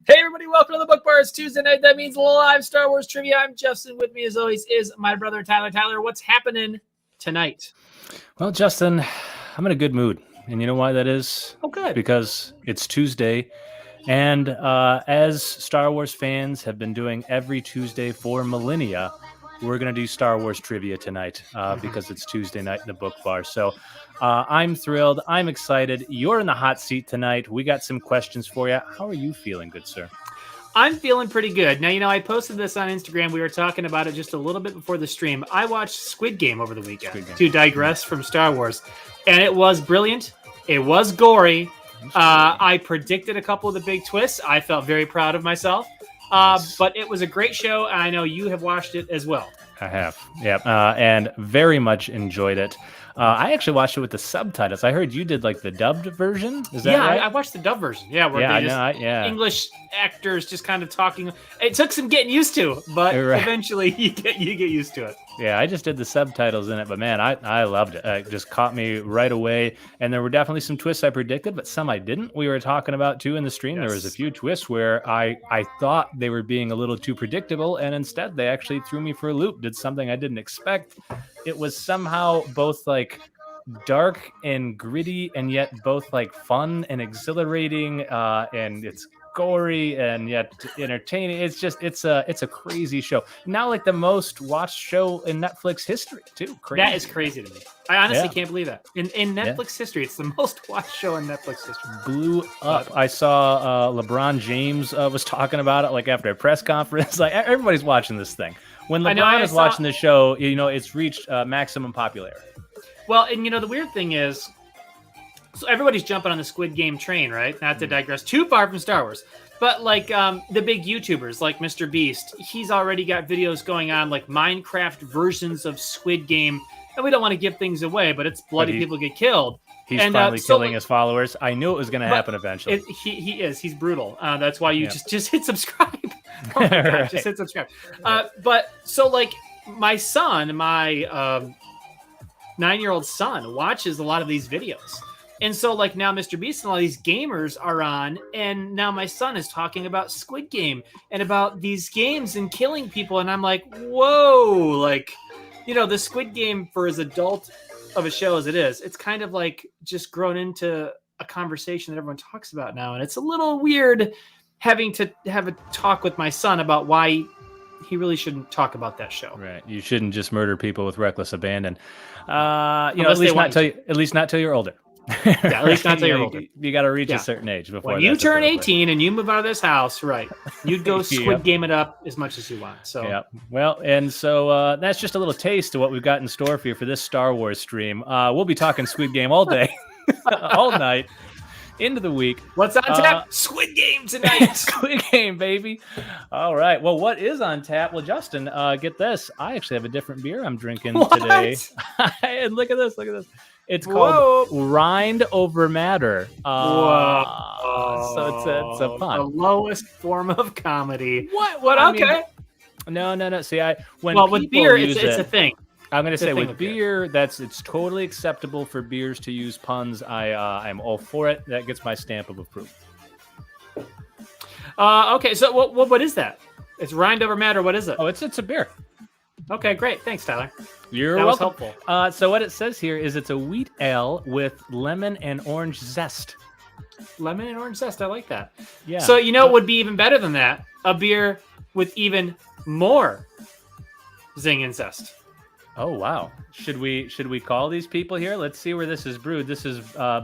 Hey everybody, welcome to the Book Bar. It's Tuesday night. That means live Star Wars trivia. I'm Justin. With me as always is my brother Tyler. Tyler, what's happening tonight? Well, Justin, I'm in a good mood. And you know why that is? Oh, good. Because it's Tuesday. And as Star Wars fans have been doing every Tuesday for millennia, we're going to do Star Wars trivia tonight because it's Tuesday night in the Book Bar. So I'm thrilled. I'm excited. You're in the hot seat tonight. We got some questions for you. How are you feeling, good sir? I'm feeling pretty good. Now, I posted this on Instagram. We were talking about it just a little bit before the stream. I watched Squid Game over the weekend, to digress from Star Wars. And it was brilliant. It was gory. I predicted a couple of the big twists. I felt very proud of myself. But it was a great show, and I know you have watched it as well. I have, yeah, and very much enjoyed it. I actually watched it with the subtitles. I heard you did like the dubbed version. Is that right? I watched the dubbed version. Yeah, where English actors just kind of talking. It took some getting used to, but eventually you get used to it. Yeah, I just did the subtitles in it, but man, I loved it. It just caught me right away. And there were definitely some twists I predicted, but some I didn't. We were talking about too in the stream. Yes. There was a few twists where I thought they were being a little too predictable, and instead they actually threw me for a loop, did something I didn't expect. It was somehow both like dark and gritty, and yet both like fun and exhilarating, and it's gory and yet entertaining. It's a crazy show. Now like the most watched show in Netflix history too. Crazy. That is crazy to me. I honestly can't believe that. In Netflix history, it's the most watched show in Netflix history. Blew up. I saw LeBron James was talking about it like after a press conference. Like everybody's watching this thing. When LeBron is watching the show, it's reached maximum popularity. Well, and the weird thing is, so everybody's jumping on the Squid Game train, right? Not to digress too far from Star Wars. But like the big YouTubers like Mr. Beast, he's already got videos going on like Minecraft versions of Squid Game. And we don't want to give things away, but it's bloody people get killed. He's finally killing his followers. I knew it was going to happen eventually. He is. He's brutal. That's why you just hit subscribe. Oh my God, just hit subscribe. But so like my son, my 9-year-old son watches a lot of these videos. And so, like, now Mr. Beast and all these gamers are on, and now my son is talking about Squid Game and about these games and killing people, and I'm like, whoa! Like, the Squid Game, for as adult of a show as it is, it's kind of like just grown into a conversation that everyone talks about now, and it's a little weird having to have a talk with my son about why he really shouldn't talk about that show. Right. You shouldn't just murder people with reckless abandon. At least not till you're older. Yeah, at least not till you're older. You got to reach a certain age before when you turn 18 and you move out of this house, right? You'd go Squid Game it up as much as you want. So yeah. Well, and so that's just a little taste of what we've got in store for you for this Star Wars stream. We'll be talking Squid Game all day, all night, into the week. What's on tap? Squid Game tonight. Squid Game, baby. All right. Well, what is on tap? Well, Justin, get this. I actually have a different beer I'm drinking today. And look at this. Look at this. It's called Rind Over Matter. So it's a pun. The lowest form of comedy. What? Okay. No. See, with beer, it's a thing. I'm going to say with beer, it's totally acceptable for beers to use puns. I'm all for it. That gets my stamp of approval. Okay. So what is that? It's Rind Over Matter. What is it? Oh, it's a beer. Okay, great. Thanks, Tyler. You're welcome. Was helpful. So what it says here is it's a wheat ale with lemon and orange zest. Lemon and orange zest. I like that. Yeah. So what would be even better than that? A beer with even more zing and zest. Oh wow. Should we call these people here? Let's see where this is brewed. This is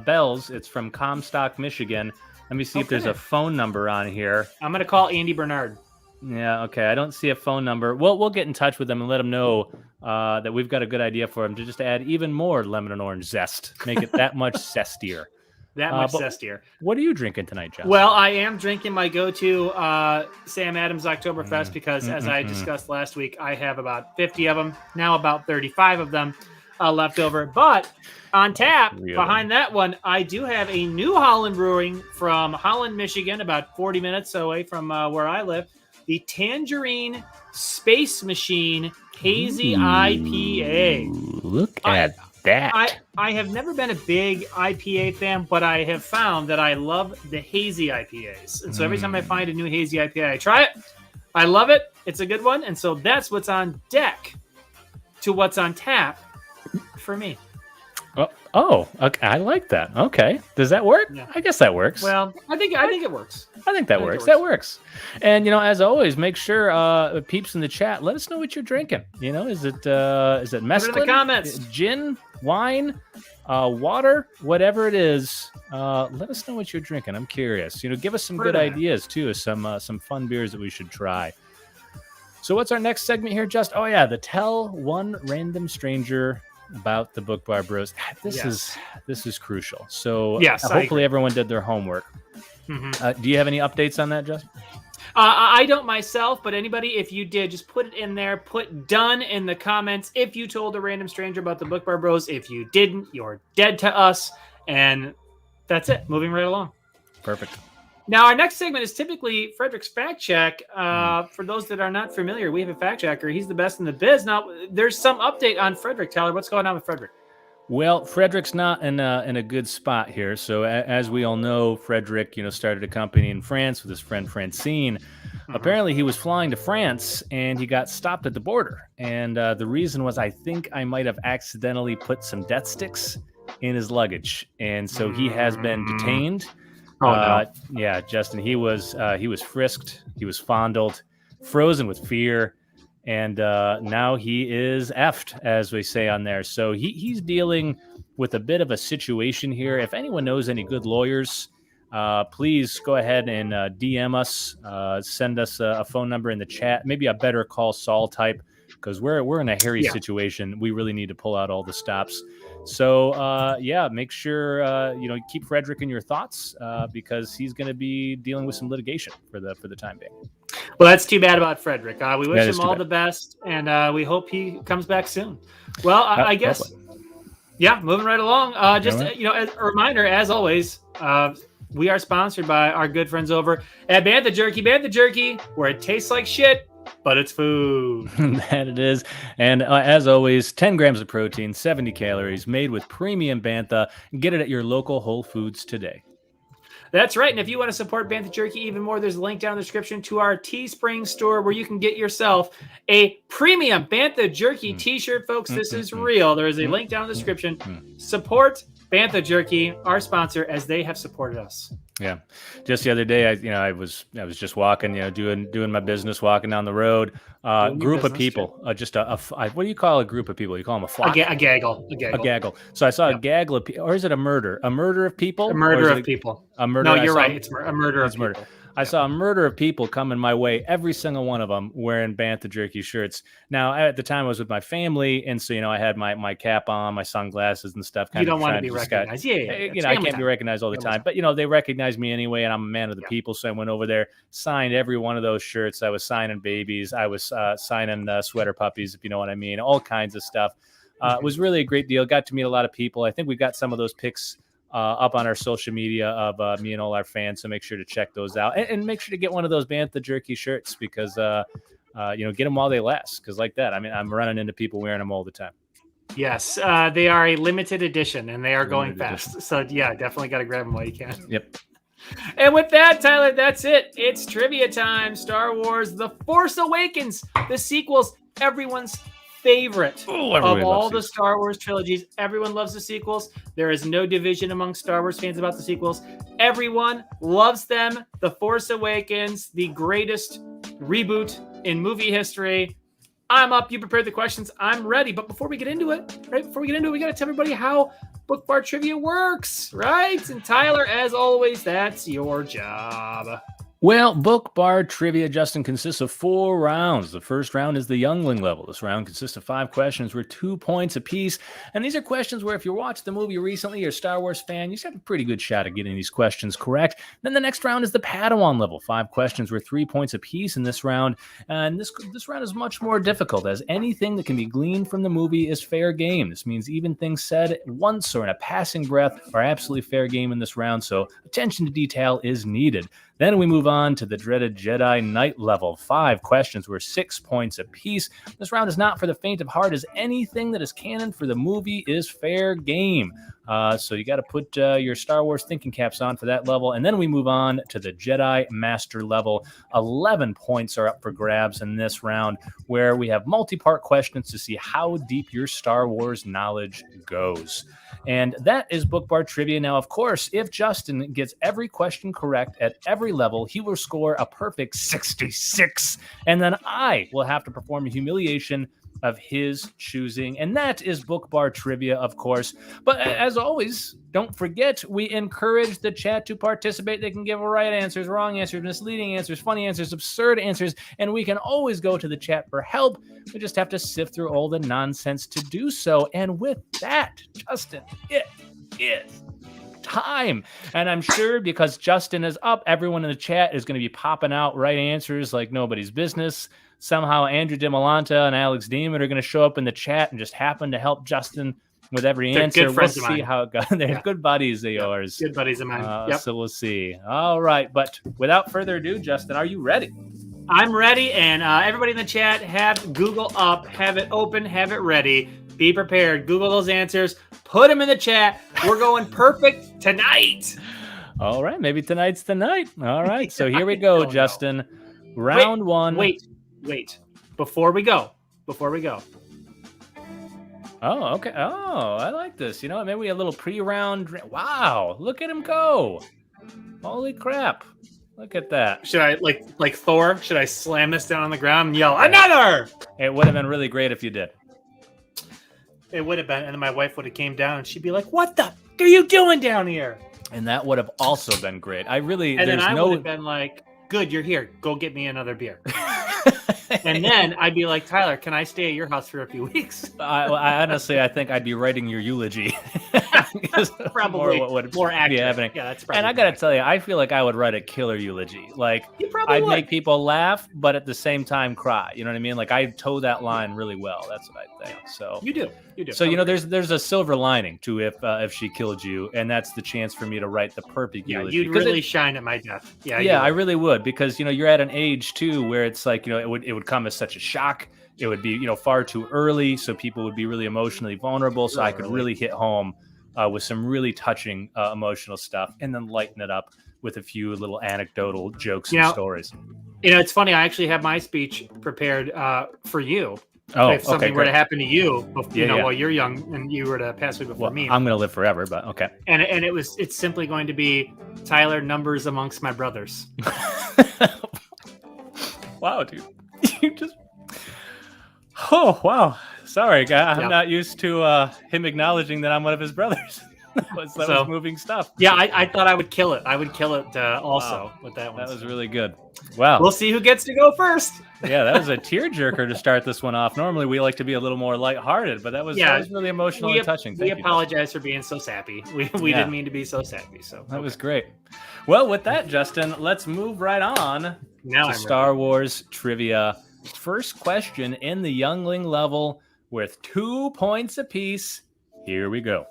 Bell's. It's from Comstock, Michigan. Let me see if there's a phone number on here. I'm gonna call Andy Bernard. Yeah, okay. I don't see a phone number. We'll get in touch with them and let them know that we've got a good idea for them to just add even more lemon and orange zest. Make it that much zestier. Zestier. What are you drinking tonight, John? Well, I am drinking my go-to Sam Adams Oktoberfest because, as I discussed last week, I have about 50 of them, now about 35 of them left over. But on tap, behind that one, I do have a New Holland brewing from Holland, Michigan, about 40 minutes away from where I live. The Tangerine Space Machine Hazy IPA. Look at that. I have never been a big IPA fan, but I have found that I love the hazy IPAs. And so every time I find a new hazy IPA, I try it. I love it. It's a good one. And so that's what's on deck to what's on tap for me. Oh, okay. I like that. Okay. Does that work? Yeah. I guess that works. Well, I think it works. I think that works. That works. And, as always, make sure peeps in the chat, let us know what you're drinking. Is it mescaline? Put it in the comments. Gin, wine, water, whatever it is. Let us know what you're drinking. I'm curious. Give us some good ideas, too, some fun beers that we should try. So what's our next segment here, Just? Oh, yeah, the Tell One Random Stranger about the BookBarBros. This is crucial. So hopefully everyone did their homework. Mm-hmm. Do you have any updates on that, Justin? I don't myself, but anybody, if you did, just put it in there. Put done in the comments if you told a random stranger about the BookBarBros. If you didn't, you're dead to us. And that's it. Moving right along. Perfect. Now, our next segment is typically Frederick's Fact Check. For those that are not familiar, we have a fact checker. He's the best in the biz. Now, there's some update on Frederick. Tyler, what's going on with Frederick? Well, Frederick's not in a good spot here. So, as we all know, Frederick, started a company in France with his friend Francine. Mm-hmm. Apparently, he was flying to France and he got stopped at the border. And the reason was, I think I might have accidentally put some death sticks in his luggage, and so he has been detained. No. Yeah, Justin, he was frisked, he was fondled, frozen with fear, and now he is effed, as we say on there. So he's dealing with a bit of a situation here. If anyone knows any good lawyers, please go ahead and DM us, send us a phone number in the chat, maybe a Better Call Saul type, because we're in a hairy situation. We really need to pull out all the stops. So, make sure, keep Frederick in your thoughts because he's going to be dealing with some litigation for the time being. Well, that's too bad about Frederick. We wish him all the best, and we hope he comes back soon. Well, I guess, moving right along. As a reminder, as always, we are sponsored by our good friends over at Bantha Jerky. Bantha Jerky, where it tastes like shit, but it's food. That it is. And as always, 10 grams of protein, 70 calories, made with premium Bantha. Get it at your local Whole Foods today. That's right. And if you want to support Bantha Jerky even more, there's a link down in the description to our Teespring store where you can get yourself a premium Bantha Jerky t-shirt, folks. This is real. There is a link down in the description. Support Bantha Jerky, our sponsor, as they have supported us. Yeah, just the other day, I was just walking, doing my business, walking down the road. Group of people, just what do you call a group of people? You call them a flock? A gaggle. A gaggle. So I saw a gaggle of people, or is it a murder? A murder of people? A murder of people. A murder. No, you're right. It's a murder of people. Murder. I saw a murder of people coming my way, every single one of them wearing Bantha Jerky shirts. Now, at the time, I was with my family, and so, I had my cap on, my sunglasses and stuff. You don't want to be recognized. I can't be recognized all the time. But, they recognize me anyway, and I'm a man of the people, so I went over there, signed every one of those shirts. I was signing babies. I was signing sweater puppies, if you know what I mean, all kinds of stuff. It was really a great deal. Got to meet a lot of people. I think we got some of those pics up on our social media of me and all our fans, so make sure to check those out and make sure to get one of those Bantha Jerky shirts because get them while they last, because like that, I'm running into people wearing them all the time. Yes, they are a limited edition and they are going fast, so definitely got to grab them while you can. Yep. And with that, Tyler, that's it. It's trivia time. Star Wars The Force Awakens, the sequels, everyone's favorite of all the Star Wars trilogies. Everyone loves the sequels. There is no division among Star Wars fans about the sequels. Everyone loves them. The Force Awakens, the greatest reboot in movie history. I'm up. You prepared the questions. I'm ready. But before we get into it, we got to tell everybody how BookBar Trivia works, right? And Tyler, as always, that's your job. Well, BookBar Trivia, Justin, consists of 4 rounds. The first round is the Youngling level. This round consists of 5 questions worth 2 points apiece. And these are questions where if you watched the movie recently, you're a Star Wars fan, you have a pretty good shot at getting these questions correct. Then the next round is the Padawan level. 5 questions worth 3 points apiece in this round. And this round is much more difficult, as anything that can be gleaned from the movie is fair game. This means even things said once or in a passing breath are absolutely fair game in this round. So attention to detail is needed. Then we move on to the dreaded Jedi Knight level. 5 questions were 6 points apiece. This round is not for the faint of heart, as anything that is canon for the movie is fair game. So you got to put your Star Wars thinking caps on for that level. And then we move on to the Jedi Master level. 11 points are up for grabs in this round, where we have multi-part questions to see how deep your Star Wars knowledge goes. And that is Book Bar Trivia. Now, of course, if Justin gets every question correct at every level, he will score a perfect 66. And then I will have to perform a humiliation of his choosing. And that is Book Bar Trivia, of course. But as always, don't forget, we encourage the chat to participate. They can give right answers, wrong answers, misleading answers, funny answers, absurd answers, and we can always go to the chat for help. We just have to sift through all the nonsense to do so. And with that, Justin, it is time. And I'm sure because Justin is up, everyone in the chat is going to be popping out right answers like nobody's business. Somehow Andrew DeMolanta and Alex Dean are going to show up in the chat and just happen to help Justin with every answer. We'll see how it goes. They're good buddies of yours. Good buddies of mine. So we'll see. All right. But without further ado, Justin, are you ready? I'm ready. And everybody in the chat, have Google up, have it open, have it ready. Be prepared. Google those answers. Put them in the chat. We're going perfect tonight. All right. Maybe tonight's the night. All right. So here we go, Justin. Know. Round one. Wait. Before we go. Oh, okay. Oh, I like this. You know, maybe a little pre-round. Wow, look at him go. Holy crap. Look at that. Should I, like Thor, should I slam this down on the ground and yell, another? It would have been really great if you did. It would have been, and then my wife would have came down and she'd be like, what the are you doing down here? And that would have also been great. And then I would have been like, good, you're here. Go get me another beer. And then I'd be like, Tyler, can I stay at your house for a few weeks? I honestly, I think I'd be writing your eulogy. Probably more accurate. Be happening. Yeah, that's probably. And I got to tell you, I feel like I would write a killer eulogy. Like, I'd make people laugh, but at the same time cry. You know what I mean? Like, I toe that line really well. That's what I think. So you do. So you know, there's a silver lining to if she killed you, and that's the chance for me to write the perfect eulogy. You'd really shine at my death. Yeah, I really would, because you know you're at an age too where it's like, you know, it would come as such a shock. It would be, you know, far too early, so people would be really emotionally vulnerable. So I could really hit home with some really touching emotional stuff, and then lighten it up with a few little anecdotal jokes and stories. You know, it's funny. I actually have my speech prepared for you. Oh, if something were to happen to you, while you're young and you were to pass away before me. I'm going to live forever, but okay. And it's simply going to be Tyler, numbers amongst my brothers. Wow, dude. You just... Oh, wow. Sorry, guy. I'm not used to him acknowledging that I'm one of his brothers. that was moving stuff. Yeah, I thought I would kill it. I would kill it also with that one. That was really good. Wow. We'll see who gets to go first. Yeah, that was a tearjerker to start this one off. Normally, we like to be a little more lighthearted, but that was really emotional and touching. We apologize for being so sappy. We didn't mean to be so sappy. So that was great. Well, with that, Justin, let's move right on to Star Wars trivia. First question in the Youngling level with 2 points apiece. Here we go.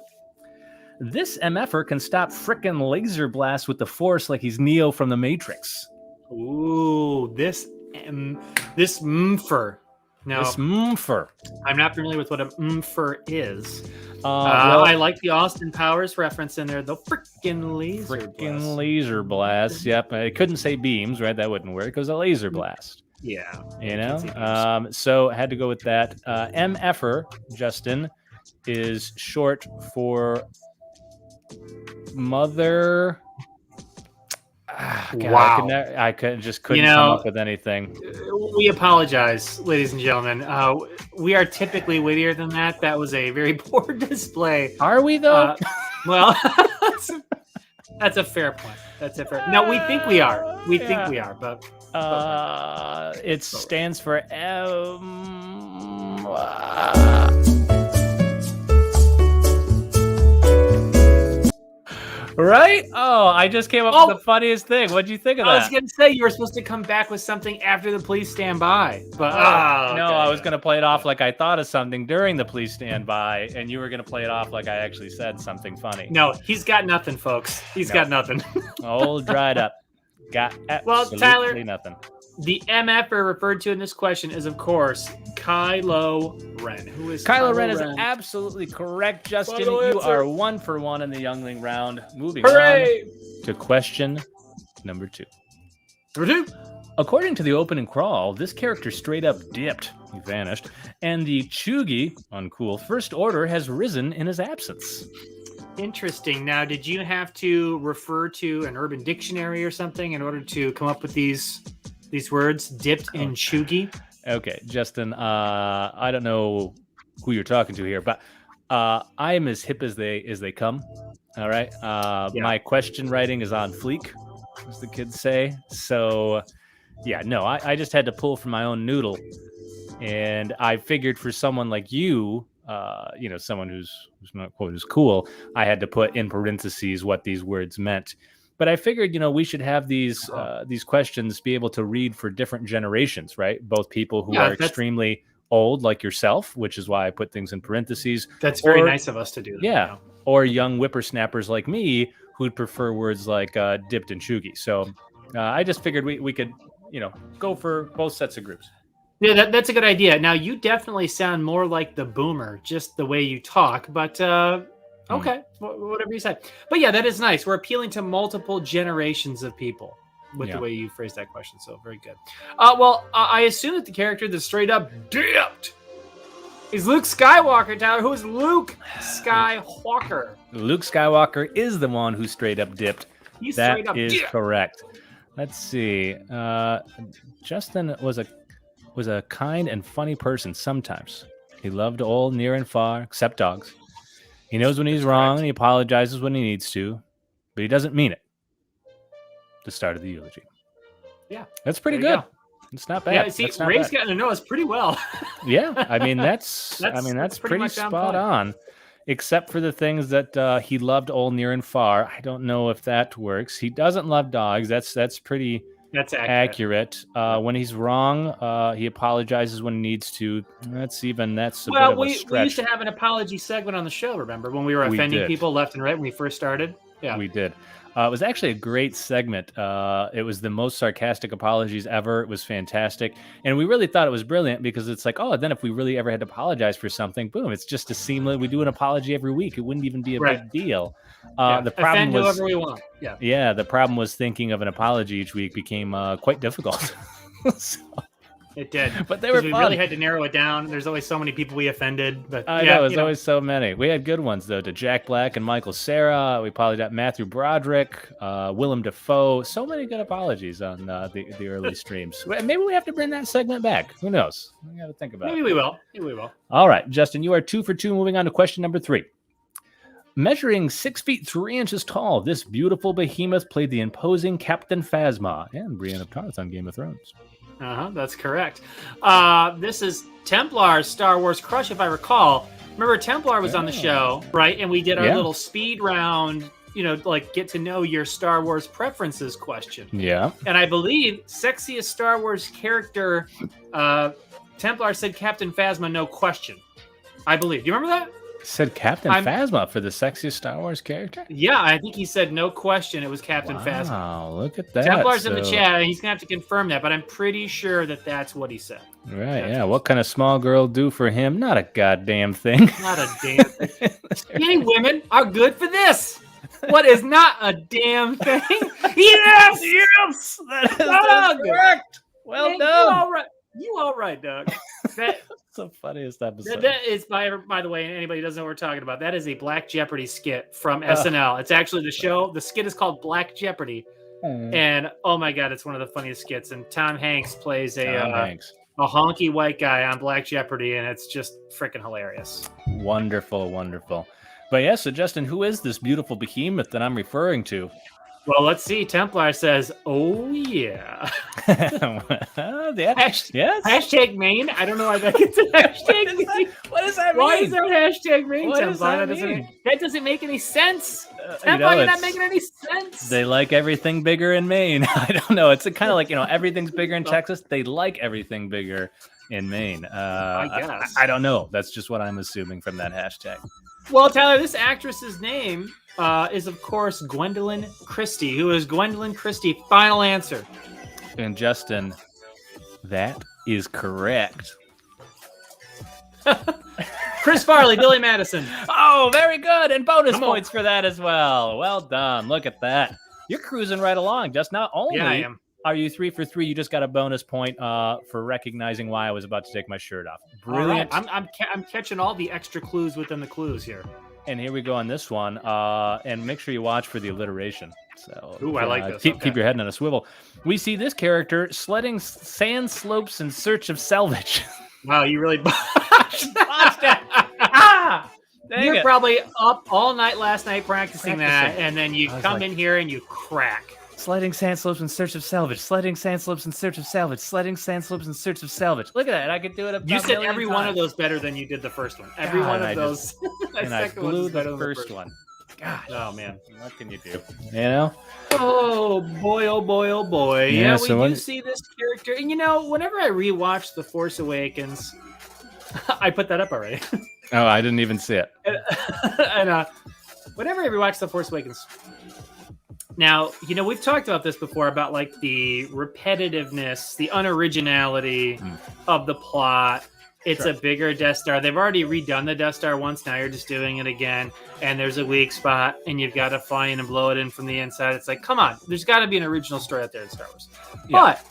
This MFer can stop frickin' laser blasts with the Force like he's Neo from the Matrix. Ooh, this mfer. No, this mfer. I'm not familiar with what a mfer is. I like the Austin Powers reference in there. The frickin' laser blast. Yep, I couldn't say beams, right? That wouldn't work. It was a laser blast. Yeah, you know. So I had to go with that. MFer, Justin, is short for mother. God, wow! I couldn't come up with anything. We apologize, ladies and gentlemen. We are typically wittier than that. That was a very poor display. Are we though? Well, that's a fair point. No, we think we are. We think we are, but it stands for Right? Oh, I just came up with the funniest thing. What'd you think of that? I was going to say you were supposed to come back with something after the Please Stand By. But I was going to play it off like I thought of something during the Please Stand By, and you were going to play it off like I actually said something funny. No, he's got nothing, folks. He's got nothing. All dried up. Got absolutely nothing. The MF referred to in this question is, of course, Kylo Ren. Who is Kylo Ren? Is absolutely correct, Justin. You are 1 for 1 in the Youngling round. Moving on to question number 2. According to the opening crawl, this character straight up dipped. He vanished. And the Chugi, uncool, First Order has risen in his absence. Interesting. Now, did you have to refer to an Urban Dictionary or something in order to come up with these words? Dipped in Chugi? Okay, Justin, I don't know who you're talking to here, but I am as hip as they come. All right. My question writing is on fleek, as the kids say. So, yeah, no, I just had to pull from my own noodle, and I figured for someone like you, someone who's not quote as cool, I had to put in parentheses what these words meant. But I figured, we should have these questions be able to read for different generations, right? Both people who are extremely old, like yourself, which is why I put things in parentheses. That's very nice of us to do that. Yeah. Or young whippersnappers like me who'd prefer words like dipped and chugi. So I just figured we could, go for both sets of groups. Yeah, that's a good idea. Now, you definitely sound more like the boomer, just the way you talk, but okay, whatever you say. But yeah, that is nice. We're appealing to multiple generations of people with the way you phrased that question, so very good. I assume that the character that straight up dipped is Luke Skywalker, Tyler. Who is Luke Skywalker? Luke Skywalker is the one who straight up dipped. That is correct. Let's see. Justin was a kind and funny person sometimes. He loved all near and far, except dogs. He knows when he's wrong and he apologizes when he needs to, but he doesn't mean it. The start of the eulogy. Yeah. That's pretty good. It's not bad. Yeah, see, Ray's gotten to know us pretty well. Yeah, I mean that's pretty spot on. Except for the things that he loved all near and far. I don't know if that works. He doesn't love dogs. That's pretty accurate. When he's wrong, he apologizes when he needs to. That's a bit of a stretch. We used to have an apology segment on the show, remember, when we were offending people left and right when we first started? Yeah, we did. It was actually a great segment. It was the most sarcastic apologies ever. It was fantastic. And we really thought it was brilliant because it's like, then if we really ever had to apologize for something, boom, it's just a seamless. We do an apology every week. It wouldn't even be a big deal. The problem was whoever we want. Yeah, the problem was thinking of an apology each week became quite difficult. It did. But they were fun. We really had to narrow it down. There's always so many people we offended. But I know, there's always so many. We had good ones, though, to Jack Black and Michael Cera. We apologized Matthew Broderick, Willem Dafoe. So many good apologies on the early streams. Maybe we have to bring that segment back. Who knows? We got to think about it. Maybe we will. All right, Justin, you are 2 for 2. Moving on to question number 3. Measuring 6 feet 3 inches tall, this beautiful behemoth played the imposing Captain Phasma and Brienne of Tarth on Game of Thrones. That's correct. This is Templar's Star Wars crush, if I recall. Remember, Templar was on the show, right? And we did our little speed round, get to know your Star Wars preferences question. Yeah. And I believe sexiest Star Wars character, Templar said Captain Phasma, no question. I believe. Do you remember that? Said Captain Phasma for the sexiest Star Wars character? Yeah, I think he said no question. It was Captain Phasma. Wow, look at that. Templar's in the chat. He's going to have to confirm that, but I'm pretty sure that's what he said. Right, yeah. What can a small girl do for him? Not a goddamn thing. Not a damn thing. Skinny women are good for this. What is not a damn thing? Yes! Yes! That is correct. Well done. You all right, Doug. That's the funniest episode. That is, by the way, anybody who doesn't know what we're talking about, that is a Black Jeopardy skit from SNL. It's actually the show. The skit is called Black Jeopardy. And, oh my God, it's one of the funniest skits. And Tom Hanks plays a honky white guy on Black Jeopardy, and it's just freaking hilarious. Wonderful, wonderful. But yeah, so Justin, who is this beautiful behemoth that I'm referring to? Well, let's see. Templar says, "Oh yeah." Yes. Hashtag Maine. I don't know why that gets a hashtag Maine. What does that mean? Why is there hashtag Maine? What does that mean? That doesn't make any sense. Templar, you're not making any sense. They like everything bigger in Maine. I don't know. It's kind of like, everything's bigger in Texas. They like everything bigger in Maine. I guess. I don't know. That's just what I'm assuming from that hashtag. Well, Tyler, this actress's name is, of course, Gwendolyn Christie. Who is Gwendolyn Christie? Final answer. And Justin, that is correct. Chris Farley, Billy Madison. Oh, very good. And bonus points for that as well. Well done. Look at that. You're cruising right along. Just not only I am. Are you 3 for 3, you just got a bonus point for recognizing why I was about to take my shirt off. Brilliant. Right. I'm catching all the extra clues within the clues here. And here we go on this one. And make sure you watch for the alliteration. So, I like this. Keep your head on a swivel. We see this character sledding sand slopes in search of salvage. Wow, you really botched that. You're probably up all night last night practicing that, and then you come in here and you crack. Sledding sand slopes in search of salvage. Sledding sand slopes in search of salvage. Sledding sand slopes in search of salvage. Look at that. I could do it. You said every one of those better than you did the first one. Every one of those. And I blew the first one. Gosh. Oh, man. What can you do? You know? Oh, boy, oh, boy, oh, boy. Yeah, we do see this character. And, whenever I rewatch The Force Awakens, I put that up already. Oh, I didn't even see it. And whenever I rewatch The Force Awakens, now, we've talked about this before about like the repetitiveness, the unoriginality of the plot. It's a bigger Death Star. They've already redone the Death Star once. Now you're just doing it again. And there's a weak spot and you've got to fly in and blow it in from the inside. It's like, come on, there's got to be an original story out there in Star Wars. Yeah. But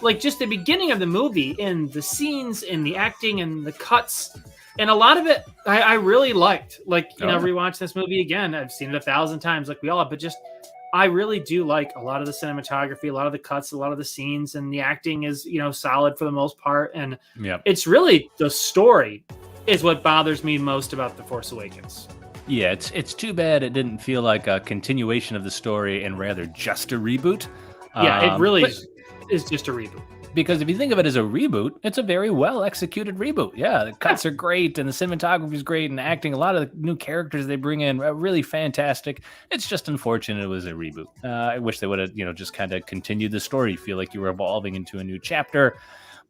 like just the beginning of the movie in the scenes, in the acting and the cuts, and a lot of it I really liked. Like, rewatch this movie again. I've seen it 1,000 times like we all have, but just I really do like a lot of the cinematography, a lot of the cuts, a lot of the scenes, and the acting is, solid for the most part. And it's really the story is what bothers me most about The Force Awakens. Yeah, it's too bad it didn't feel like a continuation of the story and rather just a reboot. Yeah, it really is just a reboot. Because if you think of it as a reboot, it's a very well-executed reboot. Yeah, the cuts are great, and the cinematography is great, and acting, a lot of the new characters they bring in are really fantastic. It's just unfortunate it was a reboot. I wish they would have, just kind of continued the story. You feel like you were evolving into a new chapter.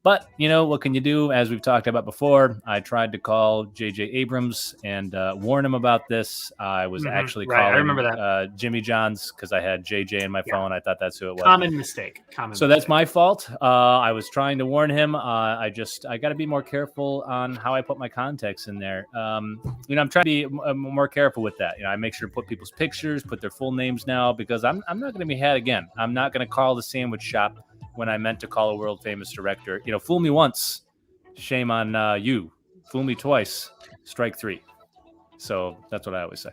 But, what can you do? As we've talked about before, I tried to call J.J. Abrams and warn him about this. I was actually calling I remember that. Jimmy John's because I had J.J. in my phone. I thought that's who it was. Common mistake. That's my fault. I was trying to warn him. I got to be more careful on how I put my context in there. I'm trying to be more careful with that. I make sure to put people's pictures, put their full names now, because I'm not going to be had again. I'm not going to call the sandwich shop when I meant to call a world famous director. Fool me once, shame on you. Fool me twice, strike 3. So that's what I always say.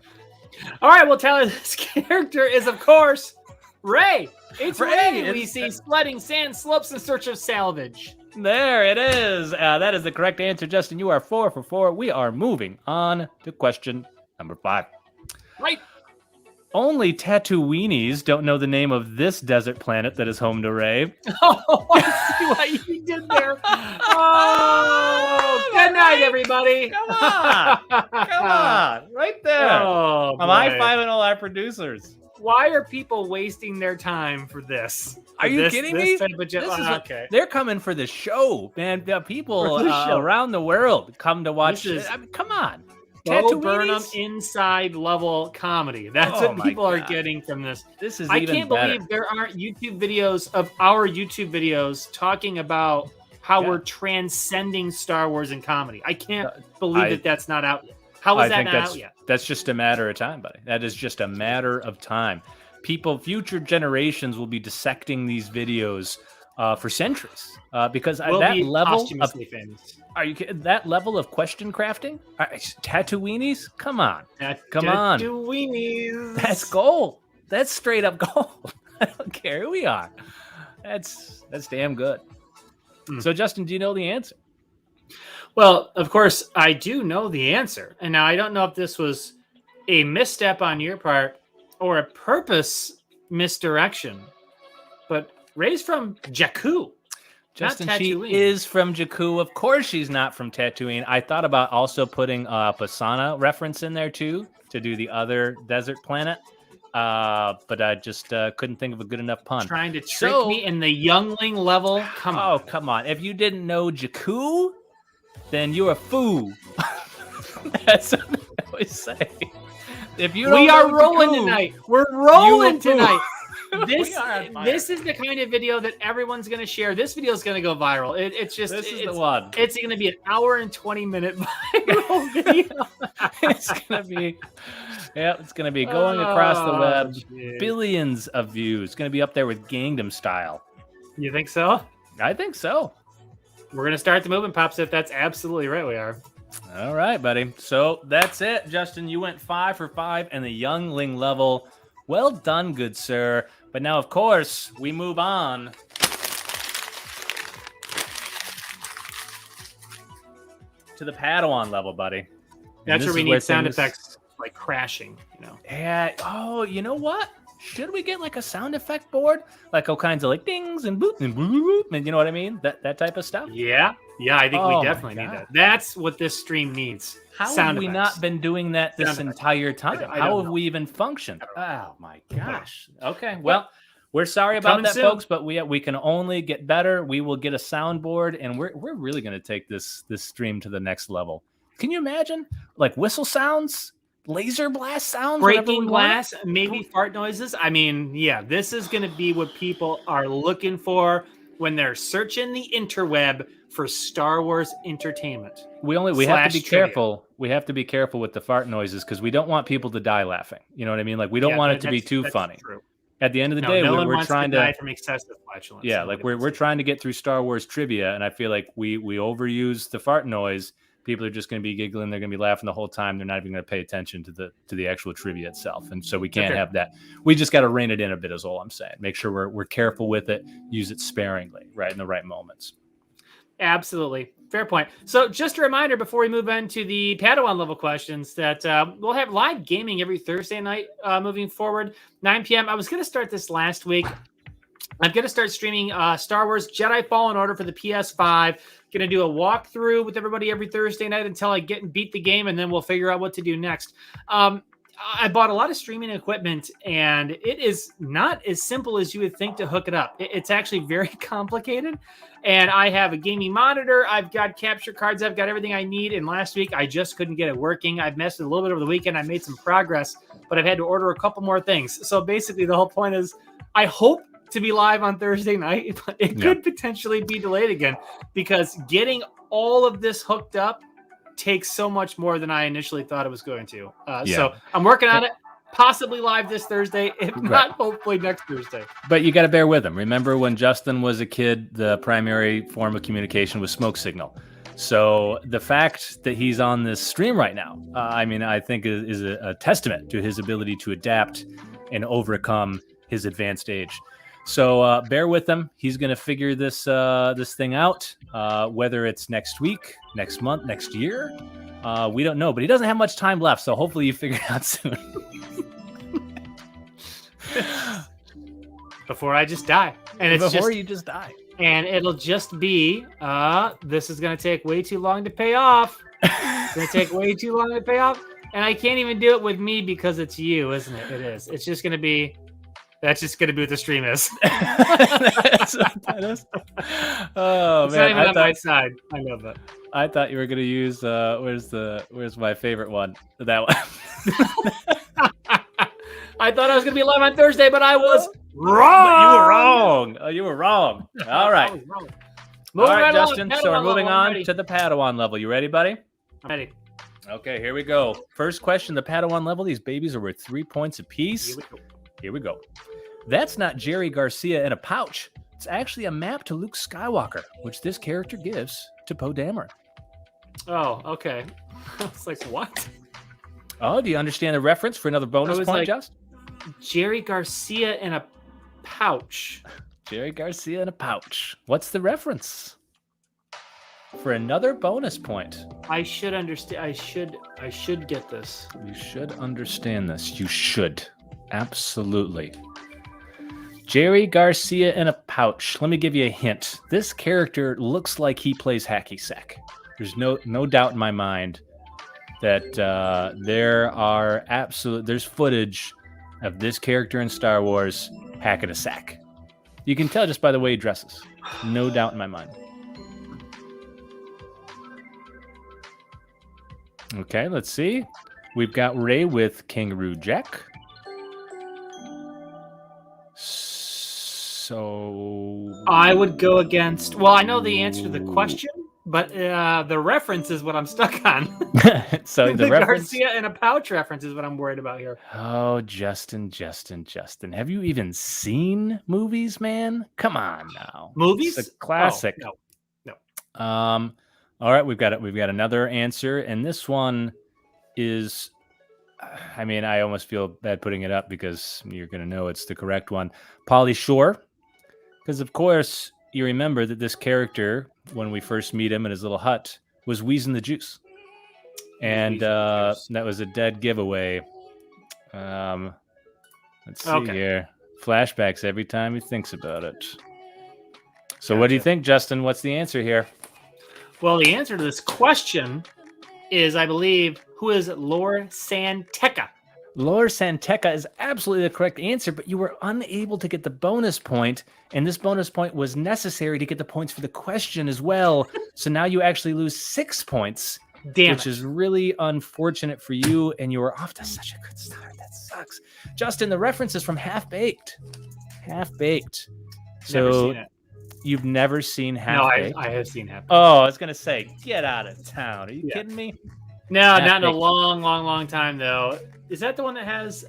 All right, well, Tyler, this character is, of course, Rey. It's Rey. We see sledding sand slopes in search of salvage. There it is. That is the correct answer, Justin. You are 4 for 4. We are moving on to question number 5. Right. Only Tatooinis don't know the name of this desert planet that is home to Rey. Oh, I see what you did there. Oh, good night, everybody. Come on. Right there. Oh, I'm high-fiving all our producers. Why are people wasting their time for this? Are you kidding me? Okay. They're coming for the show, man. The people around the world come to watch this. Come on. Bo Burnham inside level comedy. That's what people are getting from this. This is I can't believe there aren't YouTube videos of our YouTube videos talking about how we're transcending Star Wars and comedy. I can't believe that's not out yet. How is that not out yet? That's just a matter of time, buddy. That is just a matter of time. Future generations will be dissecting these videos for centuries because that level of famous. Are you kidding? That level of question crafting? Tatooinis? Come on. Come on. Tatooinis. That's gold. That's straight up gold. I don't care who we are. That's damn good. So, Justin, do you know the answer? Well, of course, I do know the answer. And now I don't know if this was a misstep on your part or a purpose misdirection, but Rey's from Jakku. Justin, she is from Jakku. Of course she's not from Tatooine. I thought about also putting a Pasana reference in there, too, to do the other desert planet. But I just couldn't think of a good enough pun. Trying to trick me in the youngling level? Come on. Oh, come on. If you didn't know Jakku, then you're a fool. That's what I always say. If you we are know rolling tonight. We're rolling tonight. This is the kind of video that everyone's going to share. This video is going to go viral. It's the one. It's going to be an hour and 20-minute viral video. It's going to be going across the web. Geez. Billions of views. It's going to be up there with Gangnam Style. You think so? I think so. We're going to start the movement, Pops, if that's absolutely right we are. All right, buddy. So that's it, Justin. You went 5 for 5 in the Youngling level. Well done, good sir. But now, of course, we move on to the Padawan level, buddy. That's where we need sound effects like crashing, you know. Yeah. Oh, you know what? Should we get like a sound effect board? Like all kinds of like dings and boop and boop, boop, and you know what I mean? That type of stuff? Yeah. Yeah, I think we definitely need that. That's what this stream needs. How have we not been doing that this entire time? How have we even functioned? Oh my gosh. Okay. Well, we're sorry about that, folks, but we can only get better. We will get a soundboard, and we're really going to take this stream to the next level. Can you imagine? Like whistle sounds, laser blast sounds, breaking glass, maybe fart noises. I mean, yeah, this is going to be what people are looking for when they're searching the interweb for Star Wars entertainment. We have to be careful. We have to be careful with the fart noises because we don't want people to die laughing. You know what I mean? Like we don't want it to be too funny. True. At the end of the day, we're trying to die from excessive flatulence. Yeah, like we're trying to get through Star Wars trivia, and I feel like we overuse the fart noise. People are just going to be giggling. They're going to be laughing the whole time. They're not even going to pay attention to the actual trivia itself. And so we can't have that. We just got to rein it in a bit is all I'm saying. Make sure we're careful with it. Use it sparingly, right, in the right moments. Absolutely. Fair point. So just a reminder before we move on to the Padawan level questions that we'll have live gaming every Thursday night moving forward, 9 p.m. I was going to start this last week. I'm going to start streaming Star Wars Jedi Fallen Order for the PS5. Going to do a walkthrough with everybody every Thursday night until I get and beat the game, and then we'll figure out what to do next. I bought a lot of streaming equipment, and it is not as simple as you would think to hook it up. It's actually very complicated, and I have a gaming monitor. I've got capture cards. I've got everything I need, and last week I just couldn't get it working. I've messed it a little bit over the weekend. I made some progress, but I've had to order a couple more things. So basically the whole point is I hope to be live on Thursday night, but it could potentially be delayed again because getting all of this hooked up takes so much more than I initially thought it was going to. So I'm working on it, possibly live this Thursday, if not, hopefully next Thursday. But you got to bear with him. Remember when Justin was a kid, the primary form of communication was smoke signal. So the fact that he's on this stream right now, I think is a testament to his ability to adapt and overcome his advanced age. So bear with him. He's going to figure this thing out, whether it's next week, next month, next year. We don't know, but he doesn't have much time left. So hopefully you figure it out soon. Before I just die. And it's you just die. And it'll just be, this is going to take way too long to pay off. It's going to take way too long to pay off. And I can't even do it with me because it's you, isn't it? It is. It's just going to be... That's just going to be what the stream is. That's what that is. Oh, it's not even on my side. I know that. I thought you were going to use, where's my favorite one? That one. I thought I was going to be live on Thursday, but I was wrong. But you were wrong. Oh, you were wrong. All right. All right, Justin. So we're moving on to the Padawan level. You ready, buddy? I'm ready. Okay, here we go. First question, the Padawan level. These babies are worth 3 points apiece. Here we go. That's not Jerry Garcia in a pouch. It's actually a map to Luke Skywalker, which this character gives to Poe Dameron. Oh, okay. I was like, what? Oh, do you understand the reference for another bonus point, like, Just? Jerry Garcia in a pouch. Jerry Garcia in a pouch. What's the reference? For another bonus point. I should understand. I should get this. You should understand this. You should. Absolutely. Jerry Garcia in a pouch. Let me give you a hint. This character looks like he plays hacky sack. There's no doubt in my mind that there's footage of this character in Star Wars hacking a sack. You can tell just by the way he dresses. No doubt in my mind. Okay, let's see. We've got Ray with Kangaroo Jack. So I would go against. Well, I know the answer to the question, but the reference is what I'm stuck on. So the reference, Garcia in a pouch reference is what I'm worried about here. Oh, Justin. Have you even seen movies, man? Come on now. Movies? It's a classic. Oh, no. All right, we've got another answer, and this one is, I mean, I almost feel bad putting it up because you're going to know it's the correct one. Pauly Shore, because of course you remember that this character, when we first meet him in his little hut, was Wheezing the Juice. And that was a dead giveaway. Let's see here. Flashbacks every time he thinks about it. So what do you think, Justin? What's the answer here? Well, the answer to this question is, I believe, who is Lor Santeca? Lor Santeca is absolutely the correct answer, but you were unable to get the bonus point, and this bonus point was necessary to get the points for the question as well. So now you actually lose 6 points. Which is really unfortunate for you, and you were off to such a good start. That sucks. Justin, the reference is from Half Baked. Half Baked. So never seen it. You've never seen Half Baked? No, I have seen Half Baked. Oh, I was going to say, get out of town. Are you kidding me? No, not in a long time, though. Is that the one that has...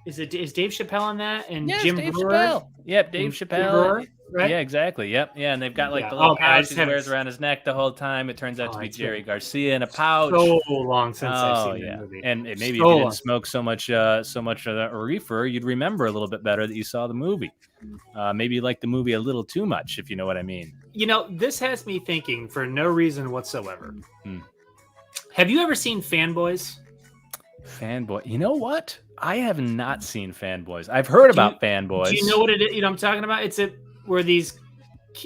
Is Dave Chappelle on that? And yes, Jim Dave Brewer? Chappelle. Yep, Dave Chappelle. Brewer, right? Yeah, exactly. Yep. Yeah, and they've got like the little pouch he wears around his neck the whole time. It turns out to be Jerry Garcia in a pouch. So long since I've seen that movie. And maybe if you didn't smoke so much of that reefer, you'd remember a little bit better that you saw the movie. Maybe you like the movie a little too much, if you know what I mean. You know, this has me thinking for no reason whatsoever. Have you ever seen Fanboys? Fanboy. You know what? I have not seen Fanboys. I've heard about Fanboys. Do you know what it is? You know what I'm talking about? It's where these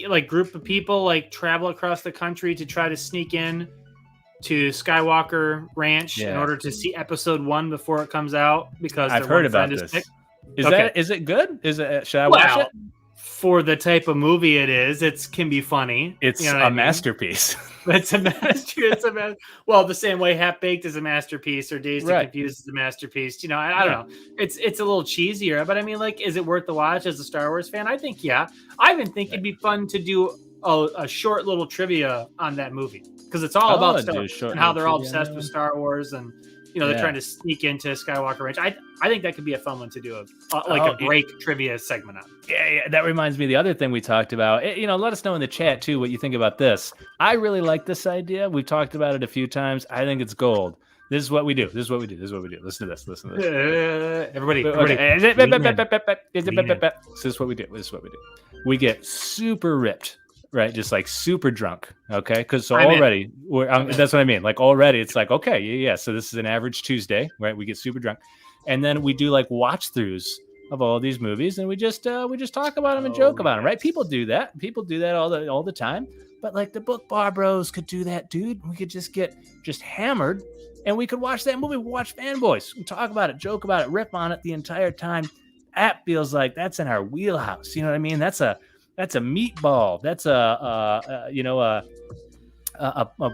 like group of people like travel across the country to try to sneak in to Skywalker Ranch in order to see episode 1 before it comes out because I've heard about this. Is it good? Should I watch it? For the type of movie it is, it can be funny. It's a masterpiece. It's a masterpiece. Well, the same way Half Baked is a masterpiece, or Dazed and Confused is a masterpiece. You know, I don't know. It's a little cheesier, but I mean, like, is it worth the watch as a Star Wars fan? I think I even think it'd be fun to do a short little trivia on that movie because it's all about Star Wars and how they're all obsessed with Star Wars and. You know, they're trying to sneak into Skywalker Ranch. I think that could be a fun one to do, a break trivia segment on. Yeah, that reminds me of the other thing we talked about. You know, let us know in the chat, too, what you think about this. I really like this idea. We've talked about it a few times. I think it's gold. This is what we do. Listen to this. Everybody. This is what we do. We get super ripped. Right, just like super drunk, okay? Because already, that's what I mean. Like already, it's like okay, So this is an average Tuesday, right? We get super drunk, and then we do like watch throughs of all these movies, and we just talk about them and joke about them, right? People do that. People do that all the time. But like the BookBarBros could do that, dude. We could just get hammered, and we could watch that movie. Watch Fanboys, we talk about it, joke about it, rip on it the entire time. That feels like that's in our wheelhouse. You know what I mean? That's a meatball. That's a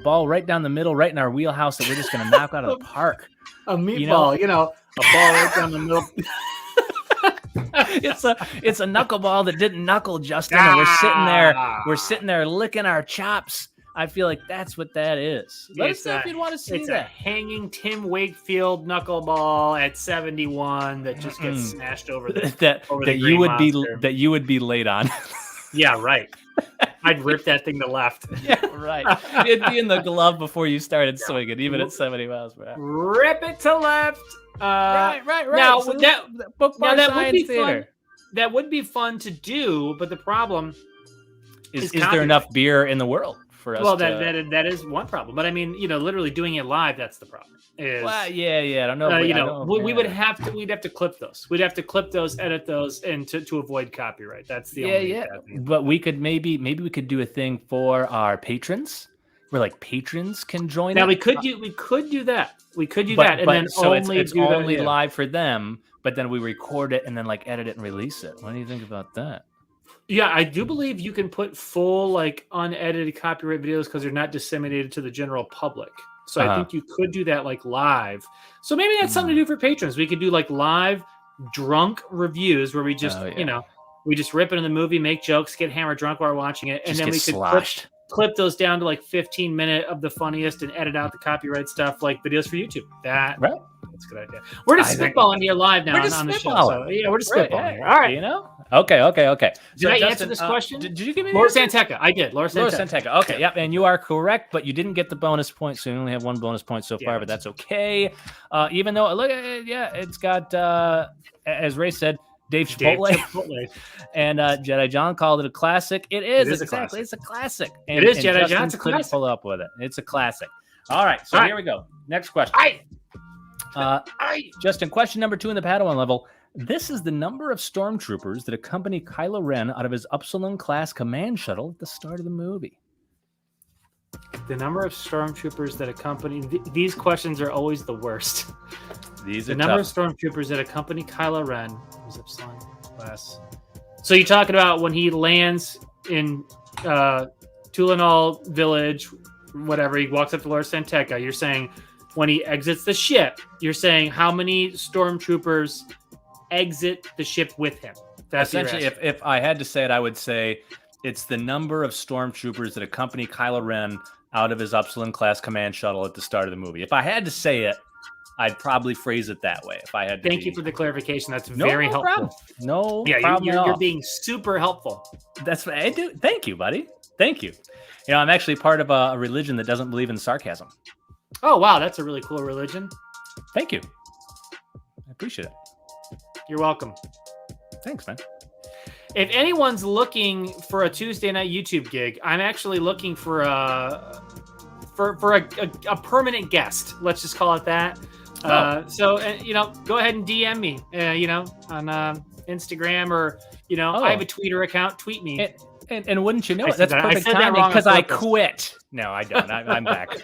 ball right down the middle, right in our wheelhouse that we're just going to knock out of the park. A meatball, a ball right down the middle. It's a knuckleball that didn't knuckle, Justin. And we're sitting there licking our chops. I feel like that's what that is. Let us know if you'd want to see that. It's a hanging Tim Wakefield knuckleball at 71 that just gets smashed over the that you would be late on. Yeah, right. I'd rip that thing to left. Yeah, right. It'd be in the glove before you started swinging, even at 70 miles per hour. Rip it to left. Right. Now, so that would be theater. Fun. That would be fun to do, but the problem is there enough beer in the world for us? Well, that is one problem. But I mean, literally doing it live, that's the problem. I don't know. We'd have to clip those. We'd have to clip those, edit those, and to avoid copyright. That's the only thing. But we could maybe we could do a thing for our patrons, where like patrons can join. Now we could do that. We could do that, and then it's only live for them. But then we record it and then like edit it and release it. What do you think about that? Yeah, I do believe you can put full like unedited copyright videos because they're not disseminated to the general public. So I think you could do that like live. So maybe that's something to do for patrons. We could do like live drunk reviews where we just, we just rip into the movie, make jokes, get hammered drunk while we're watching it, and then we could clip those down to like 15-minute of the funniest and edit out the copyright stuff like videos for YouTube. That's a good idea. We're just spitballing here live now on the show. So, we're just spitballing here. All right. Okay. Did I answer this question? Did you give me Laura Santeca? I did. Laura Santeca. Okay, yep. And you are correct, but you didn't get the bonus point, so you only have 1 bonus point so far, but that's okay. Even though, look, it's got, as Ray said, Dave Chipotle. And Jedi John called it a classic. It is exactly. It's a classic. And, it is Jedi John. It's a couldn't classic. pull up with it. It's a classic. All right. So here we go. Next question. Justin, question number 2 in the Padawan level. This is the number of stormtroopers that accompany Kylo Ren out of his Upsilon class command shuttle at the start of the movie. The number of stormtroopers that accompany these questions are always the worst. These are the number of stormtroopers that accompany Kylo Ren was Upsilon class. So you're talking about when he lands in Tulanal Village, whatever. He walks up to Laura Santeca. You're saying when he exits the ship. You're saying how many stormtroopers exit the ship with him. That's essentially, if I had to say it, I would say it's the number of stormtroopers that accompany Kylo Ren out of his Upsilon class command shuttle at the start of the movie. If I had to say it, I'd probably phrase it that way. If I had to. Thank you for the clarification. That's very helpful. Problem. No problem. You're being super helpful. That's what I do. Thank you, buddy. Thank you. You know, I'm actually part of a religion that doesn't believe in sarcasm. Oh, wow. That's a really cool religion. Thank you. I appreciate it. You're welcome. Thanks, man. If anyone's looking for a Tuesday night YouTube gig, I'm actually looking for a permanent guest. Let's just call it that. So go ahead and DM me. On Instagram or I have a Twitter account. Tweet me. And wouldn't you know it? That's perfect timing because I quit. No, I don't. I'm back.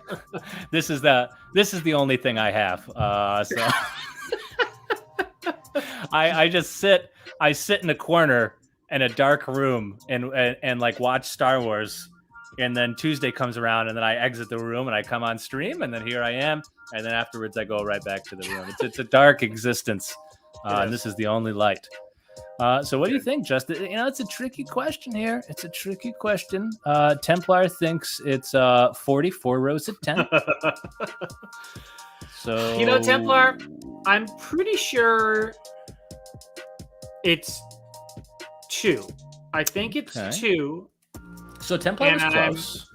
This is the only thing I have. So I just sit in a corner in a dark room and like watch Star Wars, and then Tuesday comes around and then I exit the room and I come on stream and then here I am, and then afterwards I go right back to the room. It's a dark existence, and this is the only light. So what do you think, Justin? It's a tricky question here. It's a tricky question. Templar thinks it's 44 rows of 10. So Templar, I'm pretty sure it's 2. I think it's 2. So Templar was close.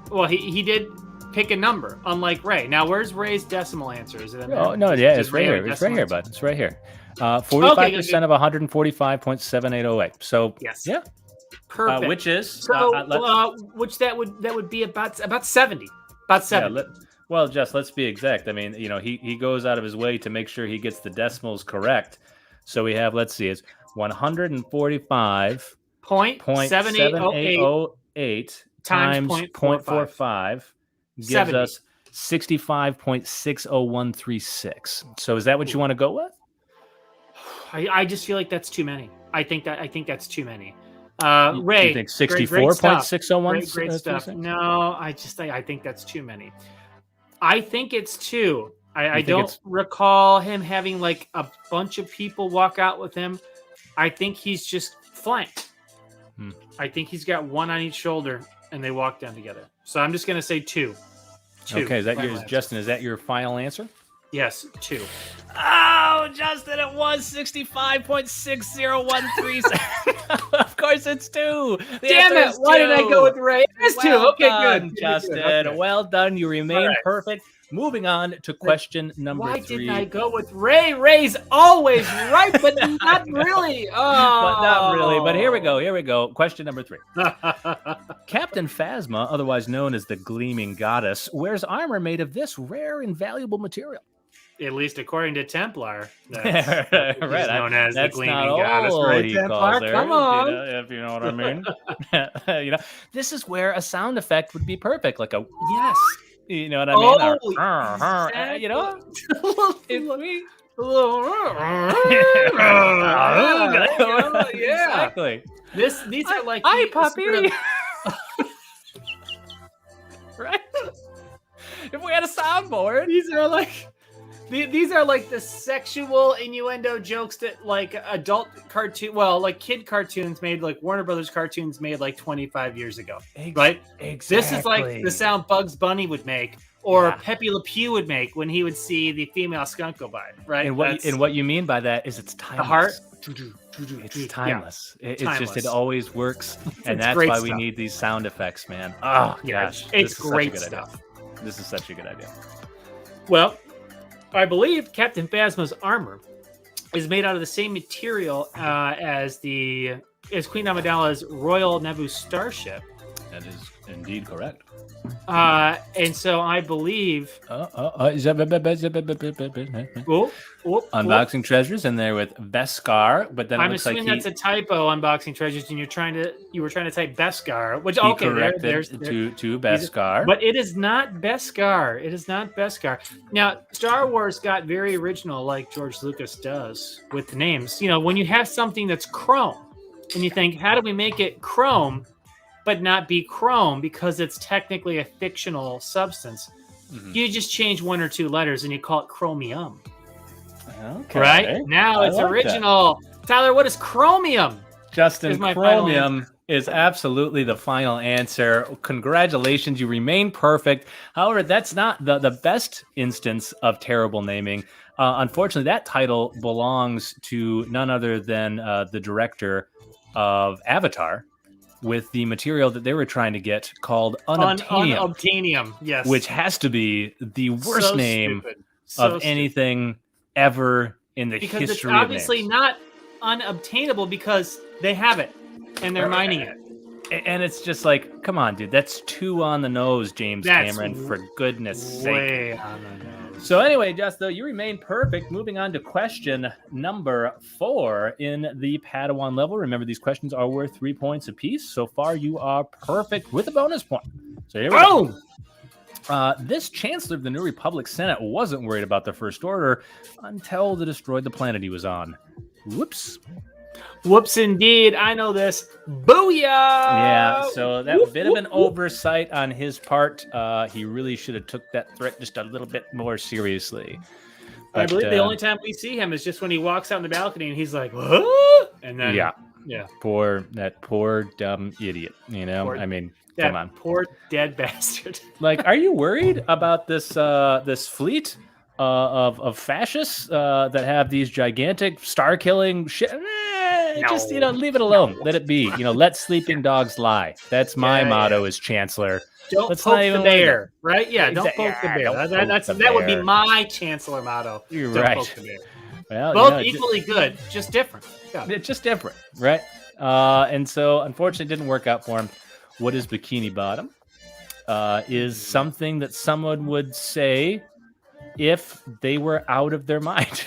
Well, he did pick a number, unlike Ray. Now, where's Ray's decimal answer? Is it in there? Oh, no, yeah, it's right here. It's right here, bud. It's right here. 45% of 145.7808. So, yes. Yeah. Perfect. Which is which that would be about 70. About 70. Yeah, well, Jess, let's be exact. I mean, he goes out of his way to make sure he gets the decimals correct. So we have, let's see, it's 145.7808 times 0.45 gives 70. Us 65.60136. So is that what you want to go with? I just feel like that's too many. I think that's too many. Ray, you think 64.601? Great stuff. No, I think that's too many. I think it's 2. I don't recall him having like a bunch of people walk out with him. I think he's just flanked. I think he's got one on each shoulder and they walk down together. So I'm just going to say 2. Okay, Justin, is that your final answer? Yes, 2. Oh, Justin, it was 65.6013. Of course, it's 2. Damn it! Why did I go with Ray? It's 2. Okay, done, good, Justin. Okay. Well done. You remain perfect. Moving on to question number 3. Why didn't I go with Ray? Ray's always right, but not really. Oh, but not really. But here we go. Question number 3. Captain Phasma, otherwise known as the Gleaming Goddess, wears armor made of this rare and valuable material. At least according to Templar, that's known as the Gleaming Goddess. Right, Templar, come on, if you know what I mean. This is where a sound effect would be perfect, like a yes. You know what I mean? Exactly. Exactly. These are like hi, puppy. Right. If we had a soundboard. These are like the sexual innuendo jokes that like adult cartoon, like kid cartoons made, like Warner Brothers cartoons made like 25 years ago, right? Exactly. This is like the sound Bugs Bunny would make, or Pepe Le Pew would make when he would see the female skunk go by, right? And what you mean by that is it's timeless. The heart. It's timeless. Yeah. It's just, it always works, and that's why we need these sound effects, man. Oh gosh, it's great stuff. This is such a good idea. Well, I believe Captain Phasma's armor is made out of the same material as Queen Amidala's Royal Naboo starship. That is indeed correct. And so I believe unboxing treasures in there with Beskar, but then I'm assuming that's a typo. Unboxing treasures, and you were trying to type Beskar, which there's to Beskar, but it is not Beskar. It is not Beskar. Now, Star Wars got very original, like George Lucas does with the names. When you have something that's chrome, and you think, how do we make it chrome? But not be chrome because it's technically a fictional substance. Mm-hmm. You just change one or two letters and you call it chromium. Okay. Right? Now it's original. That. Tyler, what is chromium? Justin, chromium is absolutely the final answer. Congratulations, you remain perfect. However, that's not the best instance of terrible naming. Unfortunately, that title belongs to none other than the director of Avatar, with the material that they were trying to get called unobtainium. Unobtainium, yes. Which has to be the worst name of anything ever in the history of names. Because it's obviously not unobtainable because they have it and they're mining it. And it's just like, come on, dude. That's too on the nose, James Cameron, for goodness sake. Way on the nose. So anyway, Justo, you remain perfect. Moving on to question number 4 in the Padawan level. Remember, these questions are worth 3 points apiece. So far, you are perfect with a bonus point. So here we go. This Chancellor of the New Republic Senate wasn't worried about the First Order until they destroyed the planet he was on. Whoops. Whoops, indeed. I know this. Booyah! Yeah, so that bit of an oversight on his part. He really should have took that threat just a little bit more seriously. But, I believe the only time we see him is just when he walks out on the balcony and he's like, what? And then, yeah. Poor dumb idiot, I mean, come on. Poor dead bastard. Like, are you worried about this fleet of fascists that have these gigantic star-killing shit? Just leave it alone. Let it be. Let sleeping dogs lie. That's my motto as Chancellor. Don't poke the bear, right? Yeah, don't poke the bear. That would be my Chancellor motto. You're don't right. Poke the bear. Well, both equally good, just different. Yeah. It's just different, right? And so, unfortunately, it didn't work out for him. What is Bikini Bottom? Is something that someone would say if they were out of their mind.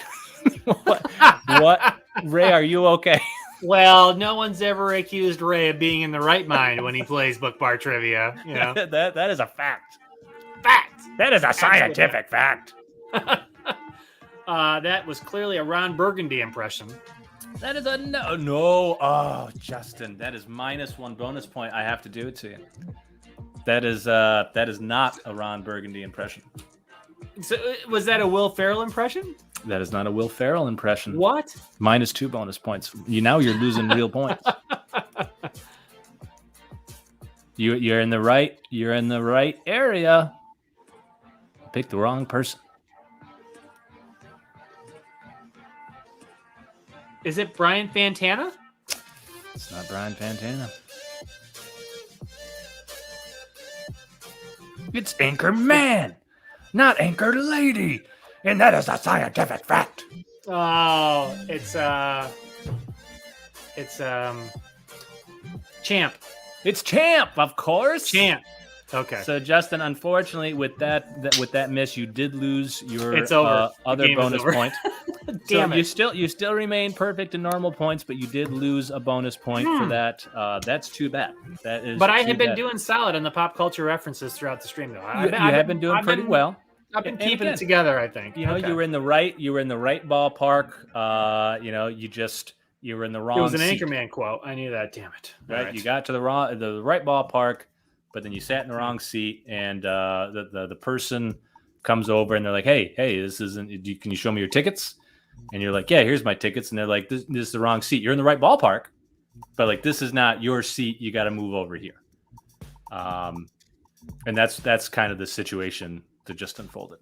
What? Ray, are you okay? Well, no one's ever accused Ray of being in the right mind when he plays Book Bar Trivia. That is a fact. Fact. That is a scientific fact. That was clearly a Ron Burgundy impression. That is a no. Oh, Justin, that is -1 bonus point. I have to do it to you. That is not a Ron Burgundy impression. So, was that a Will Ferrell impression? That is not a Will Ferrell impression. What? -2 bonus points. You're losing real points. You're in the right. You're in the right area. Pick the wrong person. Is it Brian Fantana? It's not Brian Fantana. It's Anchor Man, not Anchor Lady. And that is a scientific fact. Oh, it's Champ. It's Champ, of course. Champ. Okay. So Justin, unfortunately, with that miss, you did lose your other bonus point. Damn it. You still remain perfect in normal points, but you did lose a bonus point for that. That's too bad. That is. But I have been doing solid on the pop culture references throughout the stream, though. You have been doing pretty well. I've been keeping it together, I think. You were in the right. You were in the right ballpark. You were in the wrong. It was an seat. Anchorman quote. I knew that. Damn it! Right. You got to the right ballpark. but then you sat in the wrong seat, and the person comes over and they're like, hey, this isn't. Can you show me your tickets? And you're like, yeah, here's my tickets. And they're like, this is the wrong seat. You're in the right ballpark, but like this is not your seat. You got to move over here. And that's kind of the situation that just unfolded.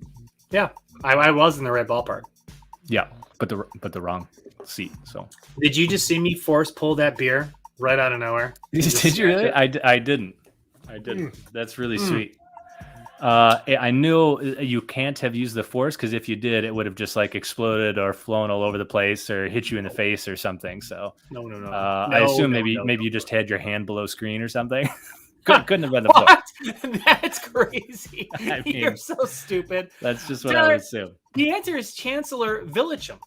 Yeah, I was in the right ballpark. Yeah, but the wrong seat. So did you just see me force pull that beer right out of nowhere? Did you really? I didn't. That's really sweet. I knew you can't have used the force, because if you did, it would have just like exploded or flown all over the place or hit you in the face or something. So no. I assume maybe you just had your hand below screen or something. Couldn't have been the what? That's crazy. I mean, you're so stupid. That's just what I would assume. The answer is Chancellor Villachum.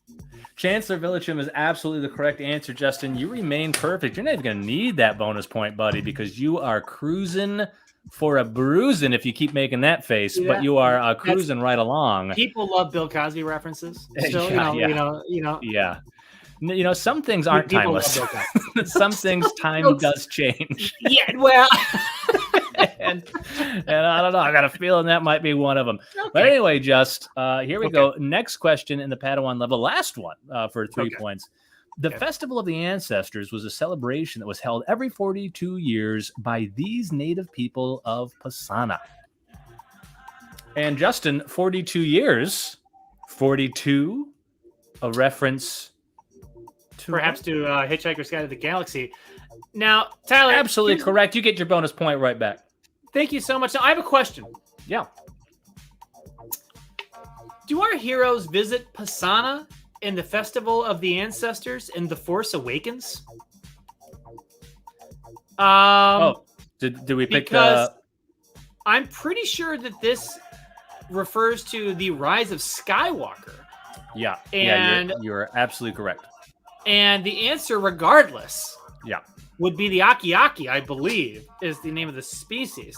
Chancellor Villachum is absolutely the correct answer, Justin. You remain perfect. You're not even going to need that bonus point, buddy, because you are cruising for a bruising if you keep making that face, but you are cruising right along. People love Bill Cosby references. So, Yeah. You know, some things aren't timeless. Some things time does change. Yeah, well. and I don't know. I got a feeling that might be one of them. Okay. But anyway, here we go. Next question in the Padawan level. Last one for 3 points. The Festival of the Ancestors was a celebration that was held every 42 years by these native people of Pasana. And Justin, 42 years, 42, a reference to perhaps to Hitchhiker's Guide to the Galaxy. Now, Tyler, absolutely correct. You get your bonus point right back. Thank you so much. Now, I have a question. Yeah. Do our heroes visit Pasana in the Festival of the Ancestors in The Force Awakens? Did we pick because I'm pretty sure that this refers to the rise of Skywalker. Yeah. And you're absolutely correct. And the answer, regardless, would be the Aki-Aki, I believe, is the name of the species.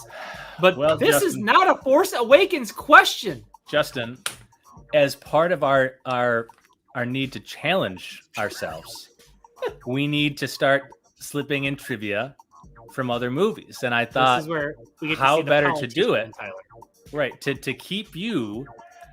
But this is not a Force Awakens question. Justin, as part of our need to challenge ourselves, we need to start slipping in trivia from other movies. And I thought, this is where we get how to see better to do it, Tyler. Right, to keep you,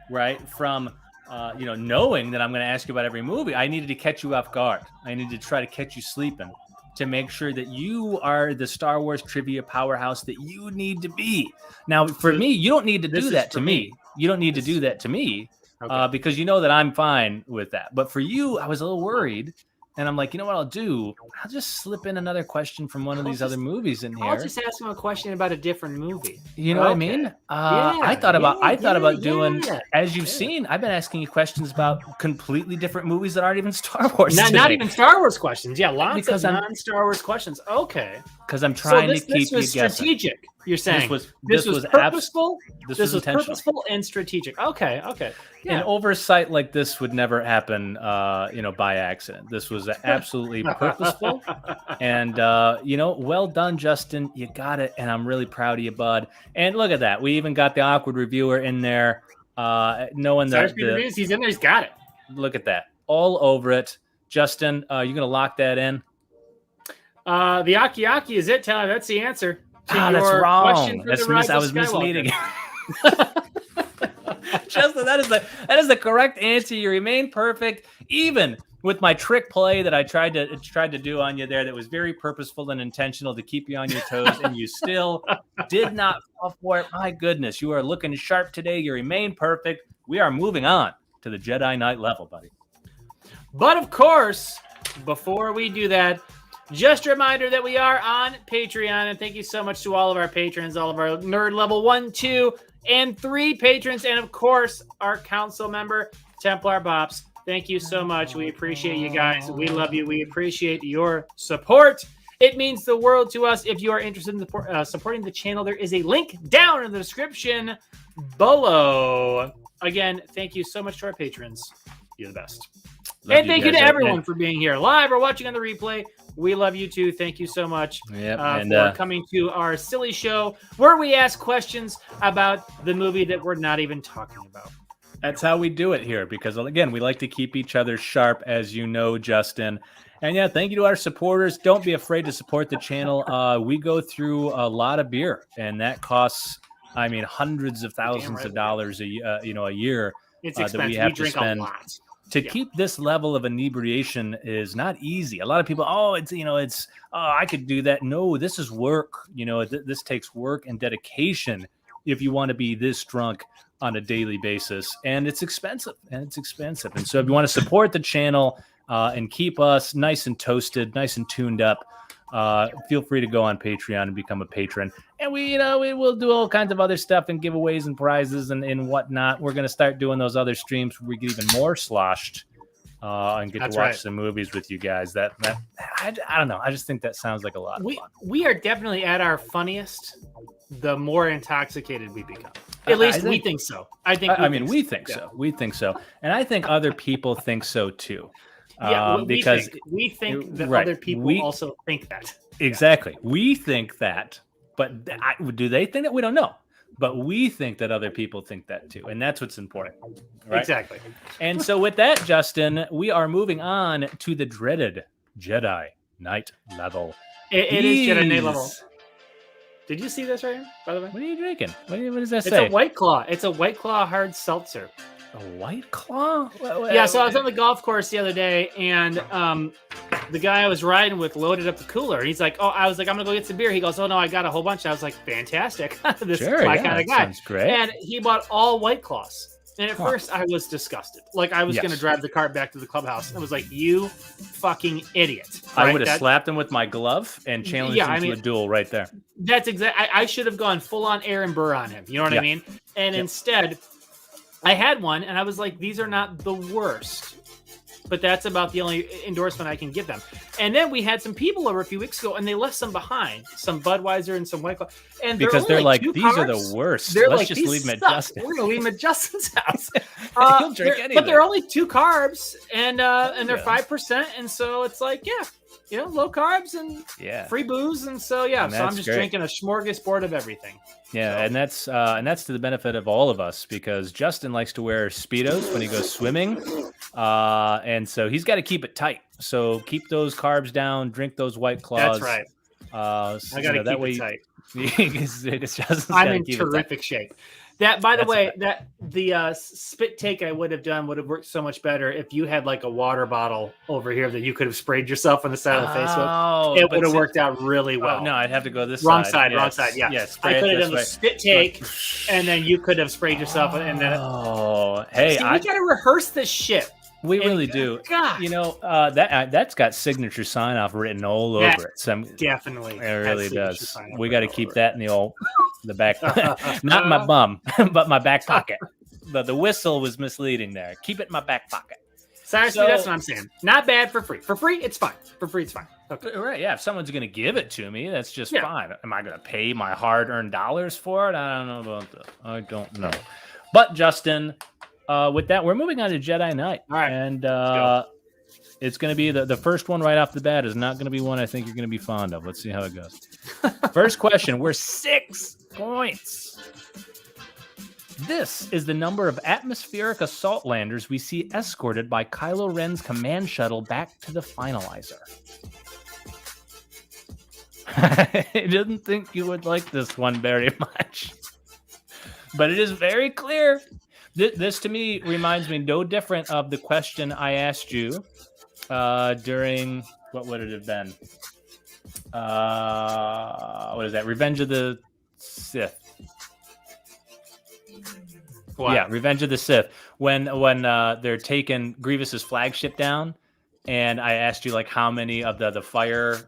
right, from knowing that I'm going to ask you about every movie. I needed to catch you off guard. I needed to try to catch you sleeping to make sure that you are the Star Wars trivia powerhouse that you need to be. Now, for me, you don't need to do that to me. You don't need to do that to me because you know that I'm fine with that. But for you, I was a little worried. And I'm like, you know what I'll do? I'll just slip in another question from one of these other movies in here. I'll just ask him a question about a different movie. You know what I mean? I thought about doing, as you've seen, I've been asking you questions about completely different movies that aren't even Star Wars. Not even Star Wars questions. Yeah, lots of non-Star Wars questions. Okay. Because I'm trying to keep you guessing. This was strategic, you're saying. This was purposeful? This was purposeful and strategic. Okay. Yeah. An oversight like this would never happen, by accident. This was absolutely purposeful. And, well done, Justin. You got it. And I'm really proud of you, bud. And look at that. We even got the awkward reviewer in there, knowing that he's in there. He's got it. Look at that. All over it. Justin, you going to lock that in? The Aki-Aki is it, Tyler. That's the answer. That's wrong. I was misleading. Justin, that is the correct answer. You remain perfect, even with my trick play that I tried to do on you there. That was very purposeful and intentional to keep you on your toes, and you still did not fall for it. My goodness, you are looking sharp today. You remain perfect. We are moving on to the Jedi Knight level, buddy. But of course, before we do that, just a reminder that we are on Patreon, and thank you so much to all of our patrons, all of our nerd level 1, 2, and 3 patrons, and of course, our council member, Templar Bops. Thank you so much. We appreciate you guys. We love you. We appreciate your support. It means the world to us. If you are interested in supporting the channel, there is a link down in the description below. Again, thank you so much to our patrons. You're the best. And thank you to everyone for being here live or watching on the replay. We love you too. Thank you so much for coming to our silly show where we ask questions about the movie that we're not even talking about. That's how we do it here, because again, we like to keep each other sharp, as you know, Justin. And yeah, thank you to our supporters. Don't be afraid to support the channel. We go through a lot of beer, and that costs, I mean, hundreds of thousands of dollars a year. It's expensive. That we have to drink spend. A lot. To keep this level of inebriation is not easy. A lot of people, I could do that. No, this is work. This takes work and dedication if you want to be this drunk on a daily basis, and it's expensive. And so if you want to support the channel and keep us nice and toasted, nice and tuned up, feel free to go on Patreon and become a patron. And we will do all kinds of other stuff and giveaways and prizes and whatnot. We're going to start doing those other streams where we get even more sloshed and get to watch some movies with you guys. I don't know. I just think that sounds like a lot of fun. We are definitely at our funniest the more intoxicated we become. At least we think so. We think so. We think so. And I think other people think so too. Because we think that other people also think that. Exactly. We think that, but do they think that? We don't know. But we think that other people think that too. And that's what's important. Right? Exactly. And so with that, Justin, we are moving on to the dreaded Jedi Knight level. It is Jedi Knight level. Did you see this right here, by the way? What are you drinking? What does that say? It's a White Claw. It's a White Claw hard seltzer. A White Claw? Yeah, so I was on the golf course the other day, and the guy I was riding with loaded up the cooler. And he's like, I was like, I'm going to go get some beer. He goes, oh, no, I got a whole bunch. I was like, fantastic. This is my kind of guy. Sounds great. And he bought all White Claws. And at first, I was disgusted. Like, I was going to drive the cart back to the clubhouse. I was like, you fucking idiot. Right? I would have slapped him with my glove and challenged him to a duel right there. That's exactly. I should have gone full-on Aaron Burr on him. You know what I mean? And instead, I had one, and I was like, these are not the worst. But that's about the only endorsement I can give them. And then we had some people over a few weeks ago, and they left some behind, some Budweiser and some White Claw. And because they're like, these are the worst. Let's just leave them at Justin. We're gonna leave them at Justin's house. He'll drink anything. But they're only 2 carbs, and they're 5%, and so it's like, low carbs and free booze, and so so I'm just drinking a smorgasbord of everything. Yeah, and that's to the benefit of all of us, because Justin likes to wear Speedos when he goes swimming, and so he's got to keep it tight. So keep those carbs down, drink those White Claws. That's right. I got to keep it tight. I'm in terrific shape. That, by the way, that the spit take I would have done would have worked so much better if you had like a water bottle over here that you could have sprayed yourself on the side of the face with. It would have worked out really well. No, I'd have to go this wrong side. Wrong side. Yeah. Yes. I could have done the spit take, and then you could have sprayed yourself, and then. Oh, hey! See, we got to rehearse this shit. We really do. God. That's got signature sign off written all over it. So definitely. It really does. We got to keep that in the back, not my bum, but my back pocket. The whistle was misleading there. Keep it in my back pocket. Seriously, that's what I'm saying. Not bad for free. For free, it's fine. For free, it's fine. Okay. Right, yeah. If someone's going to give it to me, that's just fine. Am I going to pay my hard-earned dollars for it? I don't know about that. I don't know. But, Justin, with that, we're moving on to Jedi Knight. All right. And it's going to be the first one right off the bat is not going to be one I think you're going to be fond of. Let's see how it goes. First question. We're 6 points. This is the number of atmospheric assault landers we see escorted by Kylo Ren's command shuttle back to the finalizer. I didn't think you would like this one very much, but it is very clear. This to me reminds me no different of the question I asked you during, what would it have been? What is that? Revenge of the Sith. What? Yeah, Revenge of the Sith. When they're taking Grievous's flagship down, and I asked you like how many of the fire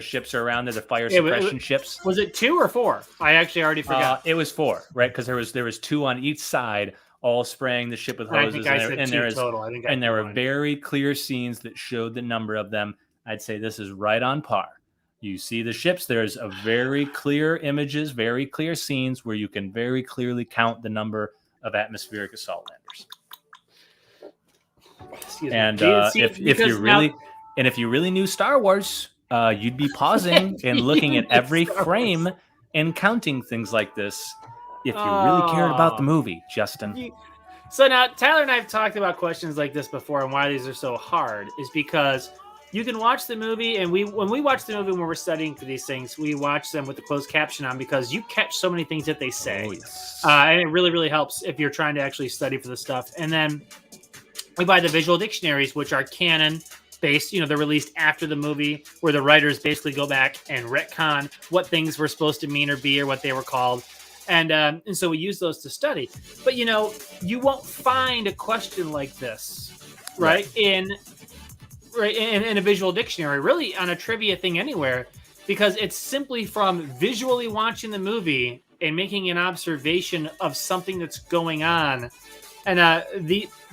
ships are around there, the fire suppression ships. Was it 2 or 4? I actually already forgot. It was 4, right? Because there was 2 on each side, all spraying the ship with hoses. And there were very clear scenes that showed the number of them. I'd say this is right on par. You see the ships. There's a very clear images, very clear scenes where you can very clearly count the number of atmospheric assault landers. And if you really knew Star Wars, you'd be pausing and looking at every frame and counting things like this. If you really cared about the movie, Justin. So now Tyler and I have talked about questions like this before, and why these are so hard is because you can watch the movie, and when we watch the movie when we're studying for these things, we watch them with the closed caption on because you catch so many things that they say. Yes. And it really, really helps if you're trying to actually study for this stuff. And then we buy the visual dictionaries, which are canon based. They're released after the movie, where the writers basically go back and retcon what things were supposed to mean or be or what they were called. And so we use those to study. But, you won't find a question like this, right? In a visual dictionary, really on a trivia thing anywhere, because it's simply from visually watching the movie and making an observation of something that's going on. And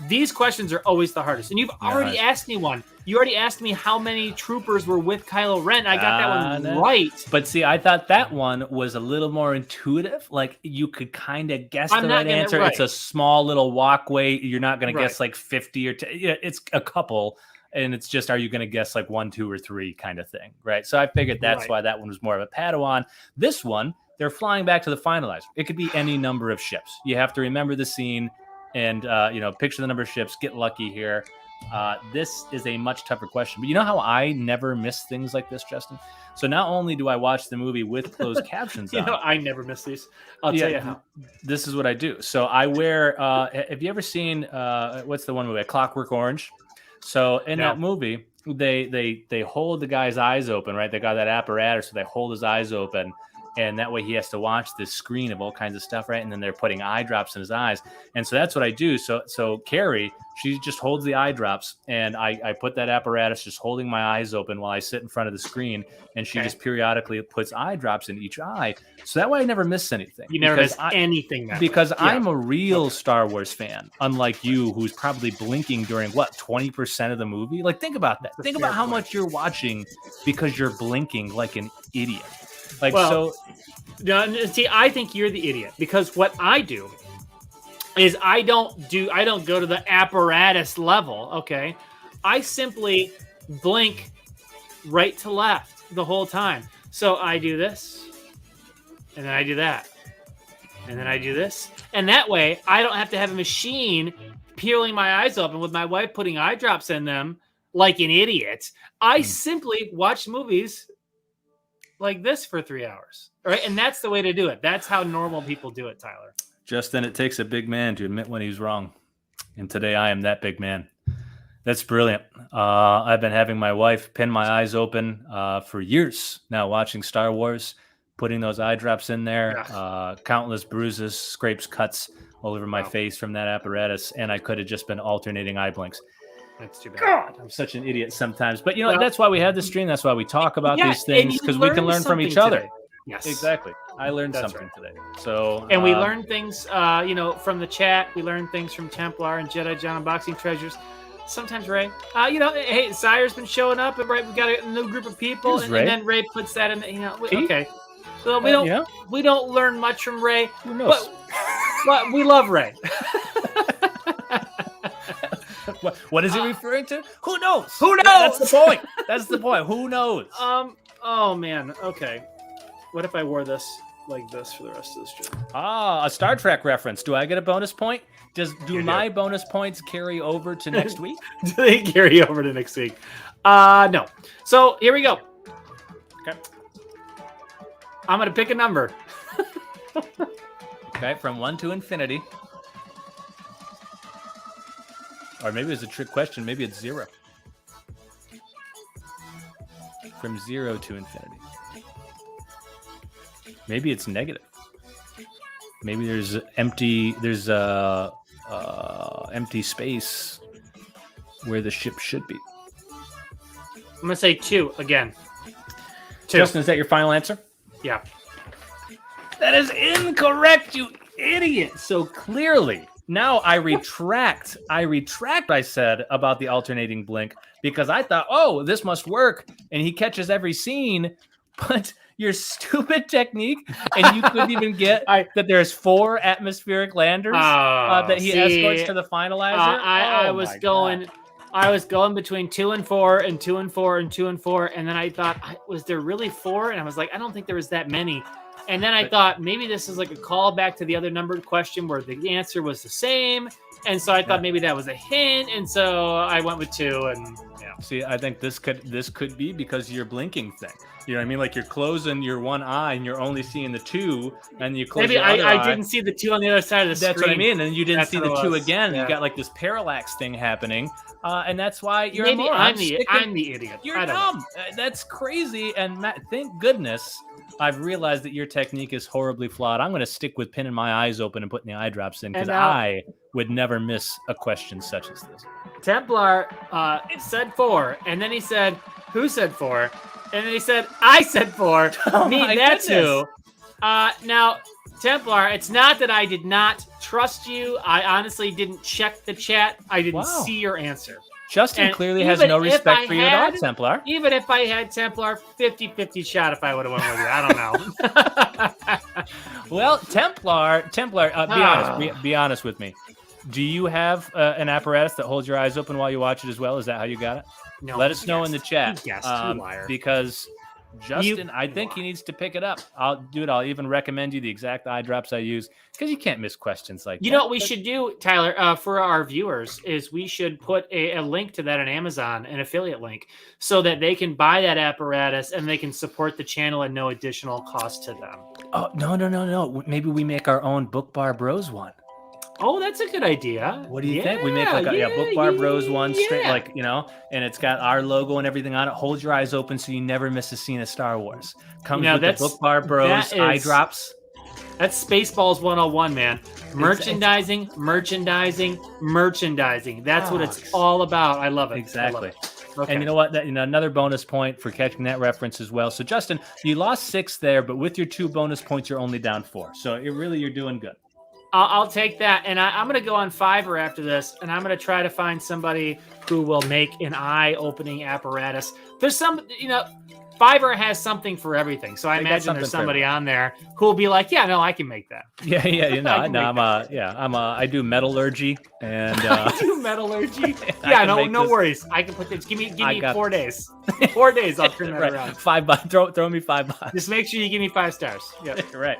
these questions are always the hardest. And you've already asked me one. You already asked me how many troopers were with Kylo Ren. I got that one right. But see, I thought that one was a little more intuitive. Like you could kind of guess the right answer. Right. It's a small little walkway. You're not going to guess like 50 or 10. It's a couple. And it's just, are you going to guess like 1, 2, or 3 kind of thing, right? So I figured that's why that one was more of a Padawan. This one, they're flying back to the finalizer. It could be any number of ships. You have to remember the scene and, picture the number of ships, get lucky here. This is a much tougher question. But you know how I never miss things like this, Justin? So not only do I watch the movie with closed captions on. I never miss these. I'll tell you how. This is what I do. So I wear, have you ever seen, what's the one movie, A Clockwork Orange? So in that movie, they hold the guy's eyes open, right? They got that apparatus, so they hold his eyes open, and that way he has to watch this screen of all kinds of stuff, right? And then they're putting eye drops in his eyes, and so that's what I do. So Carrie, she just holds the eye drops, and I put that apparatus just holding my eyes open while I sit in front of the screen, and she just periodically puts eye drops in each eye, so that way I never miss anything. You never miss anything. Because I'm a real Star Wars fan, unlike you, who's probably blinking during 20% of the movie. Like, think about that. Think about how much you're watching because you're blinking like an idiot. See, I think you're the idiot because what I do is I don't go to the apparatus level. Okay, I simply blink right to left the whole time. So I do this, and then I do that, and then I do this, and that way I don't have to have a machine peeling my eyes open with my wife putting eye drops in them like an idiot. I simply watch movies like this for 3 hours. All right. And that's the way to do it. That's how normal people do it, Tyler. Justin, it takes a big man to admit when he's wrong. And today I am that big man. That's brilliant. I've been having my wife pin my eyes open for years now, watching Star Wars, putting those eye drops in there, countless bruises, scrapes, cuts all over my face from that apparatus. And I could have just been alternating eye blinks. That's too bad. God, I'm such an idiot sometimes. But, that's why we have this stream. That's why we talk about these things, because we can learn from each other. Yes, exactly. I learned something today. So, and we learn things, from the chat. We learn things from Templar and Jedi John Unboxing Treasures. Sometimes Ray, hey, Sire's been showing up, and right, we got a new group of people, and then Ray puts that in. Okay. So we don't learn much from Ray. Who knows? But we love Ray. What is he referring to? Who knows? Who knows? That's the point. That's the point. Who knows? Oh man. Okay. What if I wore this like this for the rest of the stream? A Star Trek reference. Do I get a bonus point? Do my bonus points carry over to next week? Do they carry over to next week? No. So here we go. Okay. I'm gonna pick a number. Okay, from 1 to infinity. Or maybe it's a trick question. Maybe it's 0. From 0 to infinity. Maybe it's negative. Maybe there's empty space where the ship should be. I'm gonna say 2 again. 2. Justin, is that your final answer? Yeah. That is incorrect, you idiot. So clearly, now I retract. I said about the alternating blink because I thought, oh, this must work. And he catches every scene. But your stupid technique, and you couldn't even get that there's 4 atmospheric landers that he escorts to the finalizer. I was going between 2 and 4 and 2 and 4 and 2 and 4. And then I thought, was there really 4? And I was like, I don't think there was that many. And then I thought maybe this is like a callback to the other numbered question where the answer was the same. And so I thought maybe that was a hint. And so I went with 2. And yeah. See, I think this could be because of your blinking thing. You know what I mean? Like you're closing your one eye and you're only seeing the 2, and you close maybe your other eye. I didn't see the 2 on the other side of the screen. That's what I mean. And you didn't see the 2 again. Yeah. You got like this parallax thing happening. And that's why you're maybe a I'm the idiot. You're dumb. That's crazy. And Matt, thank goodness I've realized that your technique is horribly flawed. I'm going to stick with pinning my eyes open and putting the eye drops in because I would never miss a question such as this. Templar said 4, and then he said, "Who said 4?" And then he said, "I said 4." Me, that's who. Now, Templar, it's not that I did not trust you. I honestly didn't check the chat. I didn't see your answer. Justin clearly has no respect for you at all, Templar. Even if I had Templar, 50-50 shot if I would have went with you. I don't know. Well, Templar, be honest with me. Do you have an apparatus that holds your eyes open while you watch it as well? Is that how you got it? No. Let us know in the chat. Yes, you liar. Because Justin, I think he needs to pick it up. I'll do it. I'll even recommend you the exact eye drops I use because you can't miss questions like that. You know what we should do, Tyler, for our viewers is we should put a link to that on Amazon, an affiliate link, so that they can buy that apparatus and they can support the channel at no additional cost to them. Oh, no. Maybe we make our own BookBarBros one. Oh, that's a good idea. What do you think? We make like a BookBarBros one straight, like, you know, and it's got our logo and everything on it. Hold your eyes open so you never miss a scene of Star Wars. Comes with the BookBarBros eye drops. That's Spaceballs 101, man. Merchandising. That's what it's all about. I love it. Exactly. Okay. And you know what? Another bonus point for catching that reference as well. So, Justin, you lost 6 there, but with your 2 bonus points, you're only down 4. So, you're doing good. I'll take that, and I'm going to go on Fiverr after this, and I'm going to try to find somebody who will make an eye-opening apparatus. There's Fiverr has something for everything, so I imagine there's somebody on there who will be like, "Yeah, no, I can make that." Yeah, I do metallurgy, and I do metallurgy. Yeah, no worries. I can put this. Give me 4 days. 4 days, I'll turn that around. $5. Throw me $5. Just make sure you give me 5 stars. Yeah, right.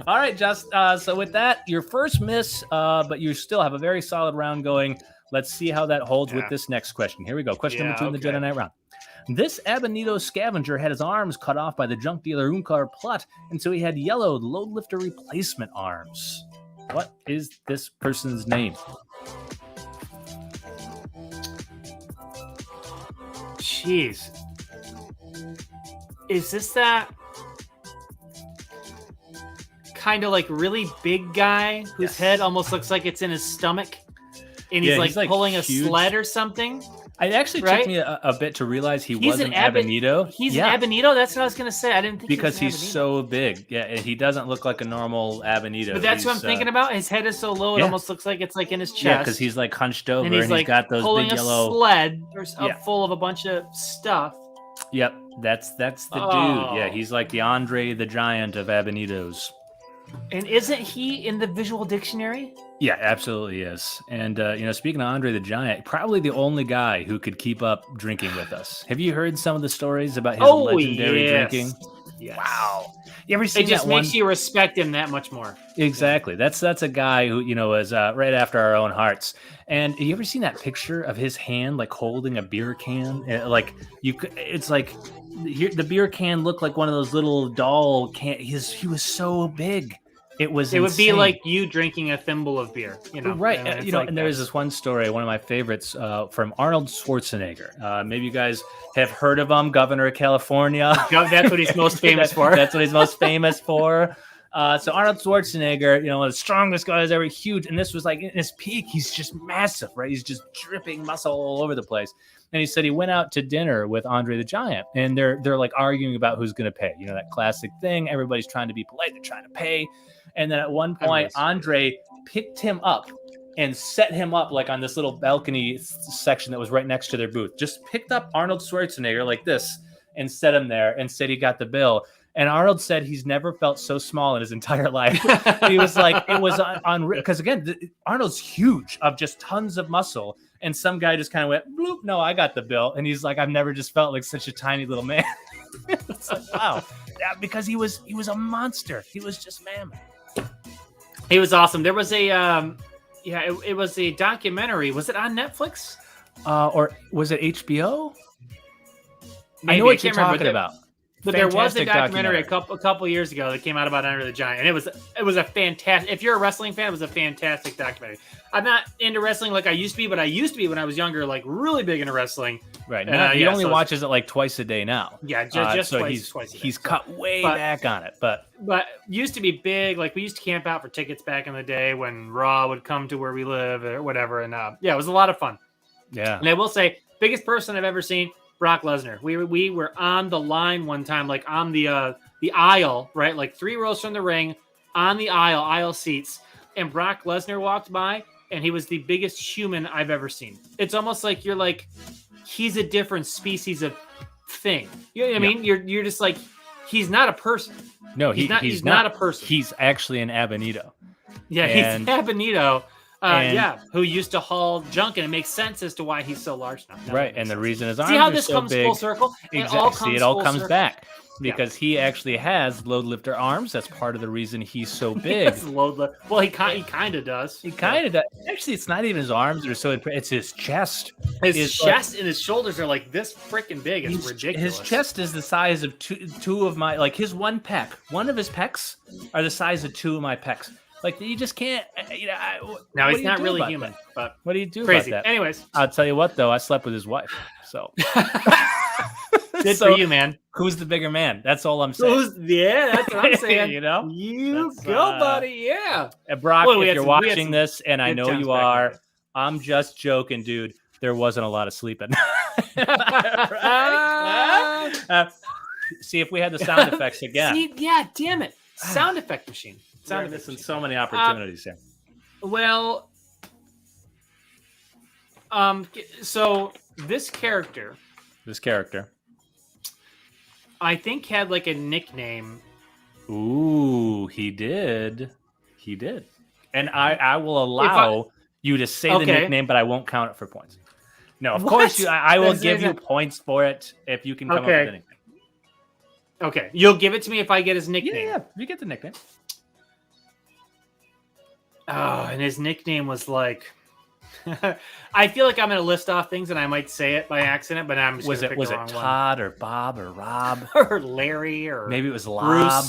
All right, Just. So with that, your first miss, but you still have a very solid round going. Let's see how that holds with this next question. Here we go. Question number 2 in the Jedi Knight round. This Abonito scavenger had his arms cut off by the junk dealer Unkar Plutt, and so he had yellowed load lifter replacement arms. What is this person's name? Jeez. Is this that kind of like really big guy whose head almost looks like it's in his stomach? And he's like pulling huge. A sled or something? It actually took me a bit to realize he wasn't Abonito. He's an Abonito? That's what I was going to say. I didn't think because he was he's so big. Yeah, and he doesn't look like a normal Abonito. But that's what I'm thinking about. His head is so low, it almost looks like it's like in his chest. Yeah, because he's like hunched over and he's like got those pulling big yellow... sled full of a bunch of stuff. Yep, that's the dude. Yeah, he's like the Andre the Giant of Abonitos. And isn't he in the visual dictionary? Yeah, absolutely is. And, speaking of Andre the Giant, probably the only guy who could keep up drinking with us. Have you heard some of the stories about his legendary drinking? Yes. Wow. You ever seen it just makes you respect him that much more. Exactly. That's a guy who, is right after our own hearts. And have you ever seen that picture of his hand, like holding a beer can? It's like the beer can looked like one of those little doll cans. He was so big. It would be like you drinking a thimble of beer, Right. And there's this one story, one of my favorites, from Arnold Schwarzenegger. Maybe you guys have heard of him, Governor of California. That's what he's most famous for. That's what he's most famous for. So Arnold Schwarzenegger, one of the strongest guys ever, huge. And this was like in his peak, he's just massive, right? He's just dripping muscle all over the place. And he said he went out to dinner with Andre the Giant, and they're like arguing about who's going to pay. That classic thing. Everybody's trying to be polite. They're trying to pay. And then at one point, Andre picked him up and set him up like on this little balcony section that was right next to their booth. Just picked up Arnold Schwarzenegger like this and set him there and said he got the bill. And Arnold said he's never felt so small in his entire life. He was like, it was unreal. Because again, Arnold's huge, of just tons of muscle. And some guy just kind of went, bloop, no, I got the bill. And he's like, I've never just felt like such a tiny little man. It's like, wow. because he was a monster. He was just mammoth. He was awesome. There was a it was a documentary. Was it on Netflix? Or was it HBO? Maybe, I know what you're talking about. But there was a documentary a couple years ago that came out about Enter the Giant, and it was a fantastic. If you're a wrestling fan, it was a fantastic documentary. I'm not into wrestling like I used to be, but I used to be when I was younger, like really big into wrestling. Right. He only watches it like twice a day now. Yeah, just so twice a day. He's cut way back on it, but used to be big. Like we used to camp out for tickets back in the day when Raw would come to where we live or whatever, and it was a lot of fun. Yeah. And I will say, biggest person I've ever seen. Brock Lesnar. We were on the line one time, like on the aisle, right? Like 3 rows from the ring, on the aisle seats, and Brock Lesnar walked by, and he was the biggest human I've ever seen. It's almost like you're like, he's a different species of thing. You know what I mean? You're just like, he's not a person. No, he's not a person. He's actually an Abonito. Yeah, he's an Abonito. Who used to haul junk, and it makes sense as to why he's so large now. Right, and the reason his arms see how this are so comes big. Full circle. Exactly, it all comes back because he actually has load lifter arms. That's part of the reason he's so big. Well, he kind of does. He kind of does. Actually, it's not even his arms that are so. It's his chest. His chest and his shoulders are like this freaking big. It's ridiculous. His chest is the size of two of my his one pec. One of his pecs are the size of 2 of my pecs. Like you just can't. Now he's not really human. That? But what do you do crazy. about that? Anyways, I'll tell you what though. I slept with his wife. So good for you, man. Who's the bigger man? That's all I'm saying. That's what I'm saying. You know, buddy. Yeah. And Brock, if you're watching this, and I know you are, I'm just joking, dude. There wasn't a lot of sleeping. See if we had the sound effects again. Damn it. Sound effect machine. We're missing so many opportunities here. Well, so this character, I think had like a nickname. Ooh, he did. And I will allow you to say the nickname, but I won't count it for points. No, of course I will give you points for it if you can come up with a nickname. Okay, you'll give it to me if I get his nickname. Yeah, you get the nickname. Oh, and his nickname was like, I feel like I'm going to list off things and I might say it by accident, but I'm just going to pick the wrong one. Was it Todd or Bob or Rob? Or Larry or maybe it was Lob,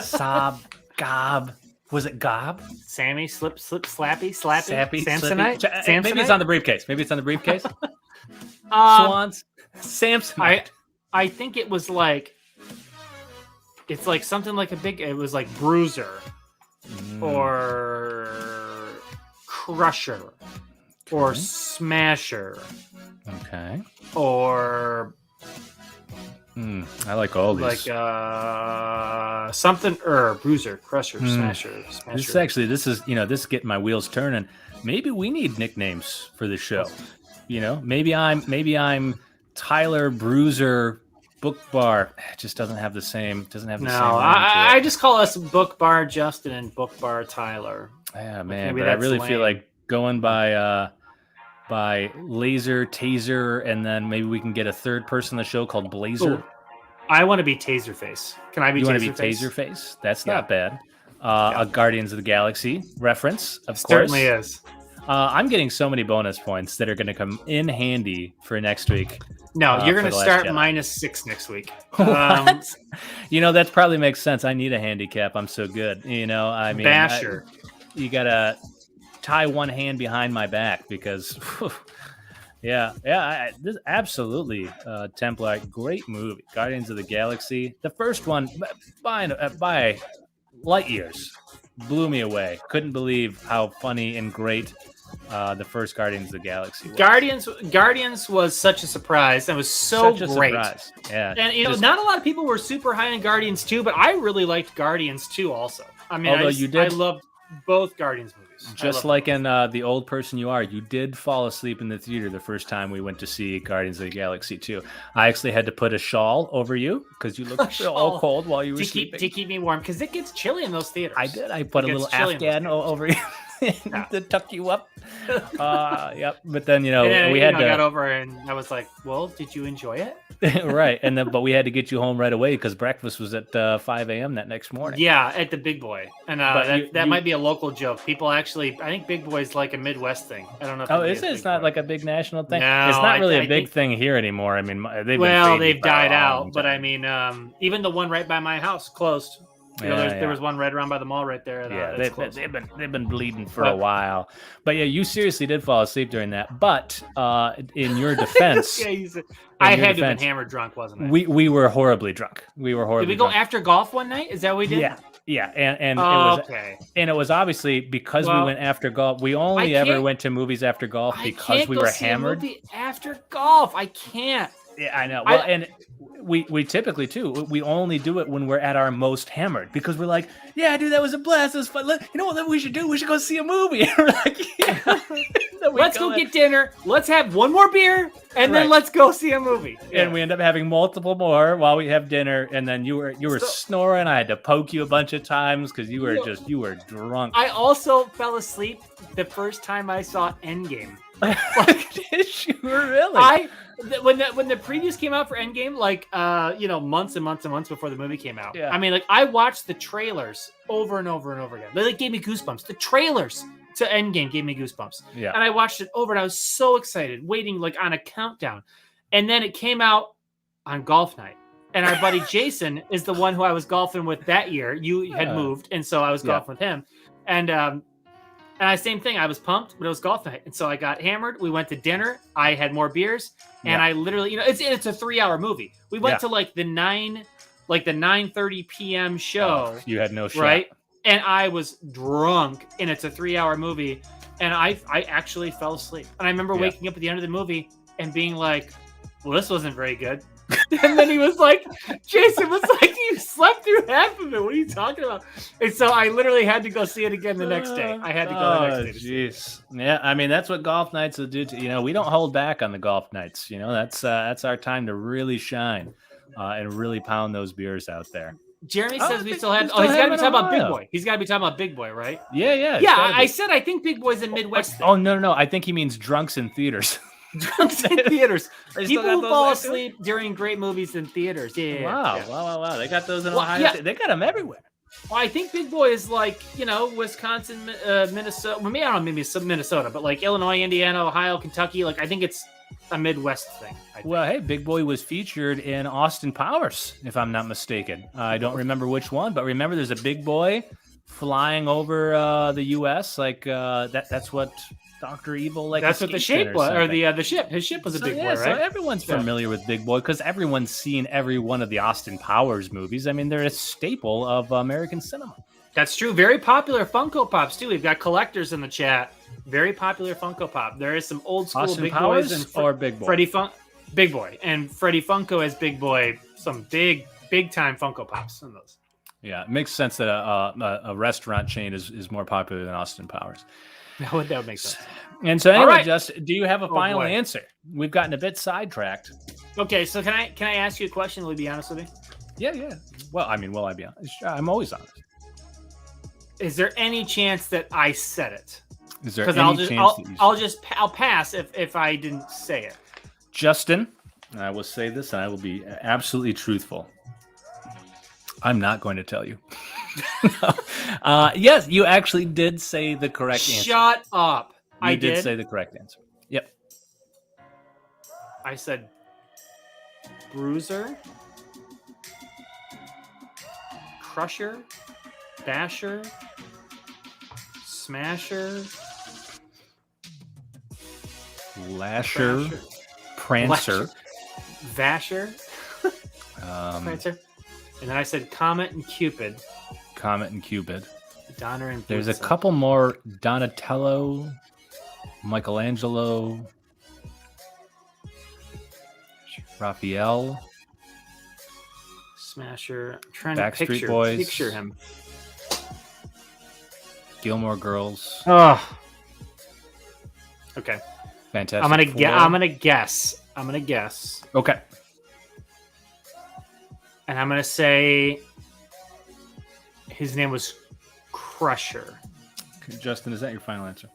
Sob, Gob. Was it Gob? Sammy, Slappy, Samsonite? Maybe it's on the briefcase. Swans. Samsonite. I think it was like, it's like something like it was like Bruiser. Or Crusher, or Smasher, or I like all these. Like something Bruiser, Crusher, Smasher. This is this is getting my wheels turning. Maybe we need nicknames for the show. Maybe I'm Tyler Bruiser. BookBar just doesn't have the same. I just call us BookBar Justin and BookBar Tyler. Yeah, man. But I really feel like going by Laser, Taser, and then maybe we can get a third person on the show called Blazer. Ooh, I want to be Taserface. Can I be? You want to be Taserface? That's not bad. A Guardians of the Galaxy reference, of course. Certainly is. I'm getting so many bonus points that are going to come in handy for next week. No, you're going to start -6 next week. That probably makes sense. I need a handicap. I'm so good. I mean, Basher. You got to tie one hand behind my back because, this absolutely Templar. Great movie. Guardians of the Galaxy. The first one by light years blew me away. Couldn't believe how funny and great the first Guardians of the Galaxy was. Guardians was such a surprise. It was so great. Surprise. Yeah. And not a lot of people were super high on Guardians 2, but I really liked Guardians 2 also. I mean, I loved both Guardians movies. Just like in The Old Person You Are, you did fall asleep in the theater the first time we went to see Guardians of the Galaxy 2. I actually had to put a shawl over you because you looked all cold while you were sleeping. To keep me warm, because it gets chilly in those theaters. I did. I put a little Afghan over you. to tuck you up. Yep. But then, you know, we had to got over and I was like, well, did you enjoy it? Right. And then, but we had to get you home right away because breakfast was at 5 a.m. that next morning. Yeah, at the Big Boy. And that might be a local joke. People actually, I think Big Boy is like a Midwest thing. I don't know if is it? It's not like a big national thing? No, it's not really a big thing here anymore. I mean, they've died out. But I mean, even the one right by my house closed. There was one right around by the mall right there. They've been bleeding for a while. But yeah, you seriously did fall asleep during that. But in your defense, I had to have been hammered drunk, wasn't I? We were horribly drunk. Did we go after golf one night? Is that what we did? Yeah, and it was obviously because we went after golf. We only ever went to movies after golf because we were hammered. After golf, I can't. Yeah, I know. Well, and we typically too. We only do it when we're at our most hammered because we're like, yeah, dude, that was a blast. It was fun. You know what we should do? We should go see a movie. We're like, yeah. Let's go get dinner. Let's have one more beer, and then let's go see a movie. Yeah. And we end up having multiple more while we have dinner. And then you were snoring. I had to poke you a bunch of times because you were drunk. I also fell asleep the first time I saw Endgame. Did you really? When the previews came out for Endgame, months and months and months before the movie came out. Yeah. I mean, I watched the trailers over and over and over again. They gave me goosebumps. The trailers to Endgame gave me goosebumps. Yeah. And I watched it over, and I was so excited, waiting on a countdown. And then it came out on golf night. And our buddy Jason is the one who I was golfing with that year. You had moved, and so I was golfing with him. And same thing. I was pumped, but it was golf night, and so I got hammered. We went to dinner. I had more beers, and I literally, it's a 3-hour movie. We went to the 9:30 p.m. show. You had no shot, right? And I was drunk, and it's a 3-hour movie, and I actually fell asleep. And I remember waking up at the end of the movie and being like, "Well, this wasn't very good." And then he was like, Jason was like, "You slept through half of it. What are you talking about?" And so I literally had to go see it again the next day. I had to go the next day. Jeez. Yeah, I mean, that's what golf nights will do to, we don't hold back on the golf nights. That's our time to really shine and really pound those beers out there. Jeremy says we still have. He's got to be talking about Big Boy. He's got to be talking about Big Boy, right? Yeah. I said I think Big Boy's a Midwest thing. Oh, no. I think he means drunks in theaters. Drunks in theaters. People who fall asleep during great movies in theaters. Yeah. Wow. They got those in Ohio. Yeah. They got them everywhere. Well, I think Big Boy is Wisconsin, Minnesota. Well, maybe I don't know, maybe Minnesota, but Illinois, Indiana, Ohio, Kentucky. I think it's a Midwest thing. Well, hey, Big Boy was featured in Austin Powers, if I'm not mistaken. I don't remember which one, but remember there's a Big Boy flying over the U.S. That's what Dr. Evil that's what the shape was, or the ship. His ship was a Big Boy, right? So everyone's familiar with Big Boy because everyone's seen every one of the Austin Powers movies. I mean, they're a staple of American cinema. That's true. Very popular Funko Pops too. We've got collectors in the chat. Very popular Funko Pop. There is some old school Austin Big Powers Boys or Big Boy. Big Boy, and Freddie Funko as Big Boy. Some big time Funko Pops in those. Yeah, it makes sense that a restaurant chain is more popular than Austin Powers. That would make sense. And so anyway, Justin, do you have a final answer? We've gotten a bit sidetracked. Okay, so can I ask you a question? Will you be honest with me? Yeah. Well, I mean, will I be honest? I'm always honest. Is there any chance that I said it? Is there any chance I'll pass if I didn't say it. Justin, I will say this, and I will be absolutely truthful. I'm not going to tell you. Yes, you actually did say the correct answer. Shut up. I did say the correct answer. Yep. I said bruiser, crusher, basher, smasher, lasher, prancer, vasher, prancer. And then I said Comet and Cupid. Donner and There's a couple more: Donatello, Michelangelo, Raphael, Smasher. I'm trying Backstreet to Boys, picture him. Gilmore Girls. Oh. Okay. Fantastic. I'm gonna guess. Okay. And I'm gonna say his name was Crusher. Justin, is that your final answer?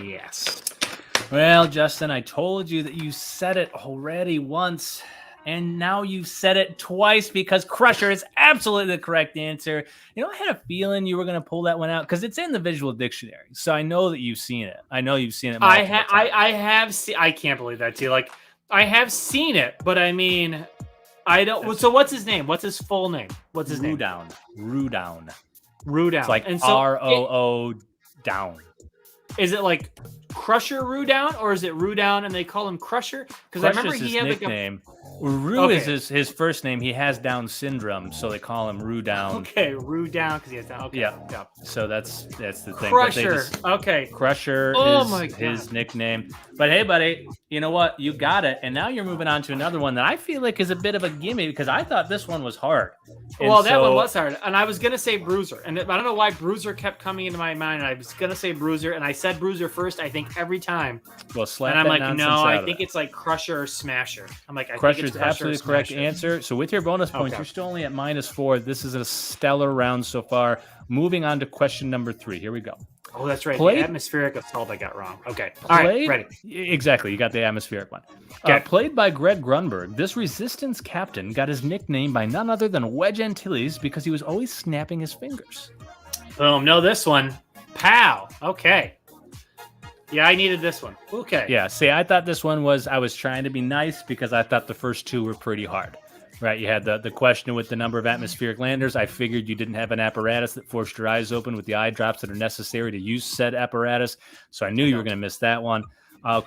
Yes. Well, Justin, I told you that you said it already once, and now you've said it twice because Crusher is absolutely the correct answer. You know, I had a feeling you were going to pull that one out because it's in the visual dictionary. So I know that you've seen it. I know you've seen it. I have seen. I can't believe that too. Like, I have seen it, but I mean, I don't. So what's his name? What's his full name? What's his name? Rudown. It's like and so ROO down. Is it like Crusher Rudown, or is it Rudown and they call him Crusher? Because I remember he had nickname. Ru is his first name. He has Down syndrome, so they call him Rudown. Okay, Rudown because he has Down. Okay, yeah. So that's the thing. Crusher. Okay. Crusher is his nickname. But hey, buddy, you know what? You got it. And now you're moving on to another one that I feel like is a bit of a gimme because I thought this one was hard. Well, that one was hard, and I was gonna say Bruiser, and I don't know why Bruiser kept coming into my mind. And I was gonna say Bruiser, and I said Bruiser first. I think every time. Well, slap. And I'm like, no, I think it's like Crusher or Smasher. I'm like, Crusher is absolutely the correct answer. So with your bonus points, you're still only at -4. This is a stellar round so far. Moving on to question number 3. Here we go. Oh, that's right. The atmospheric assault I got wrong. Okay. All right, ready. Exactly. You got the atmospheric one. Okay. Played by Greg Grunberg, this Resistance captain got his nickname by none other than Wedge Antilles because he was always snapping his fingers. Boom. No, this one. Pow. Okay. Yeah, I needed this one. Okay. Yeah. See, I thought this one I was trying to be nice because I thought the first 2 were pretty hard. Right, you had the question with the number of atmospheric landers. I figured you didn't have an apparatus that forced your eyes open with the eye drops that are necessary to use said apparatus. So I knew you were going to miss that one.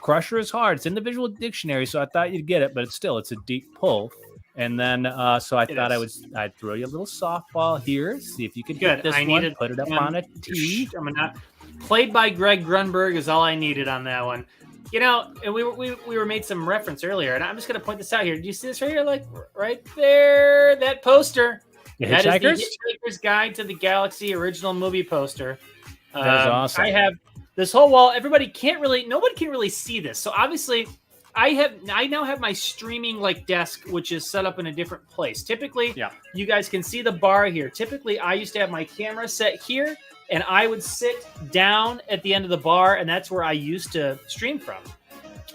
Crusher is hard. It's in the visual dictionary, so I thought you'd get it, but it's a deep pull. And then, so I thought I'd throw you a little softball here, see if you could get this one. Put it up on a tee. Played by Greg Grunberg is all I needed on that one. You know, and we were made some reference earlier, and I'm just going to point this out here. Do you see this right here? Like, right there, that poster. That is the Hitchhiker's Guide to the Galaxy original movie poster. That's awesome. I have this whole wall. Nobody can really see this. So obviously, I now have my streaming desk, which is set up in a different place. Typically, you guys can see the bar here. Typically, I used to have my camera set here, and I would sit down at the end of the bar, and that's where I used to stream from.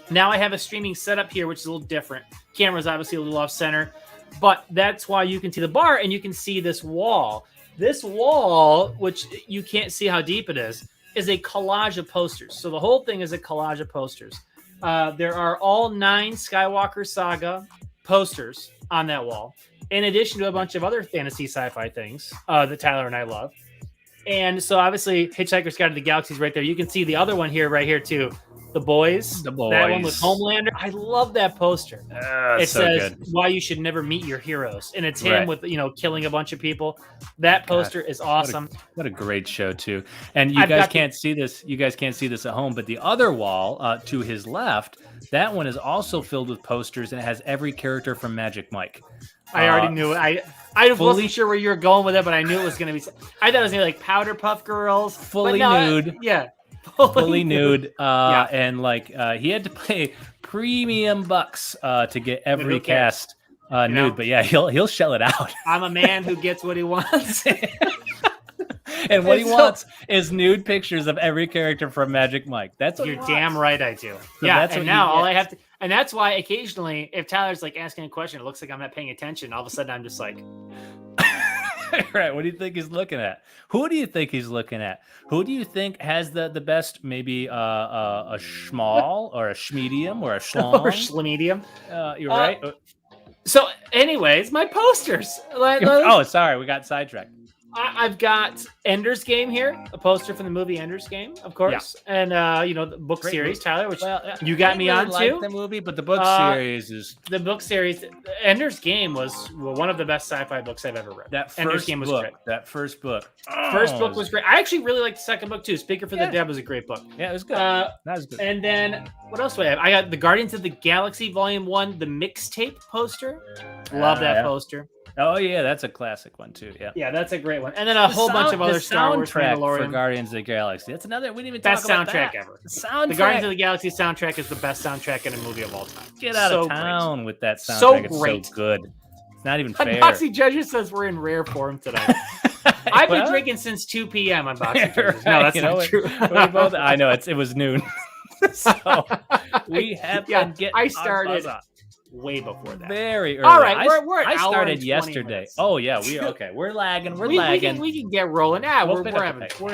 Now I have a streaming setup here, which is a little different. Camera's obviously a little off center, but that's why you can see the bar and you can see this wall. This wall, which you can't see how deep it is a collage of posters. So the whole thing is a collage of posters. There are all 9 Skywalker Saga posters on that wall, in addition to a bunch of other fantasy sci-fi things that Tyler and I love. And so obviously Hitchhiker's Guide to the Galaxy is right there. You can see the other one here, right here too. The boys. That one with Homelander. I love that poster. It says why you should never meet your heroes. And it's him with, killing a bunch of people. That poster is awesome. What a great show too. And you guys can't see this. You guys can't see this at home, but the other wall to his left, that one is also filled with posters and it has every character from Magic Mike. I already knew it. I wasn't sure where you were going with it, but I knew it was going to be. I thought it was going to be like Powder Puff Girls. Fully nude. Fully nude. And he had to pay premium bucks to get every cast nude. But yeah, he'll shell it out. I'm a man who gets what he wants. And what he wants is nude pictures of every character from Magic Mike. That's what you're damn right I do. So and now all I have to. And that's why occasionally, if Tyler's asking a question, it looks like I'm not paying attention. All of a sudden, I'm just like, right. What do you think he's looking at? Who do you think he's looking at? Who do you think has the best, maybe a schmall or a schmedium or a schlong? Or schlemedium. You're right. So anyways, my posters. Sorry. We got sidetracked. I've got Ender's Game here, a poster from the movie Ender's Game, of course, and the book series, Tyler, which you got me on too. The movie, but the book series is Ender's Game was one of the best sci-fi books I've ever read. Ender's Game was great. That first book, book was great. I actually really liked the second book too. Speaker for the Dead was a great book. Yeah, it was good. That was good. And then what else do I have? I got the Guardians of the Galaxy Volume 1, the mixtape poster. Love that poster. Oh yeah, that's a classic one too. Yeah, that's a great one. And then a whole bunch of other Star Wars Mandalorian for Guardians of the Galaxy. That's another. We didn't even talk about that. Best soundtrack ever. The Guardians of the Galaxy soundtrack is the best soundtrack in a movie of all time. Get out of town with that soundtrack. It's so good. It's not even fair. Moxie Judges says we're in rare form today. I've been drinking since 2 p.m. on Boxing Choices. No, that's not true. I know it was noon. So we have been getting. I started way before that. Very early. All right, we're an I hour started and 20 yesterday. minutes. Oh yeah, we're lagging. We're lagging. We can get rolling. We're having fun.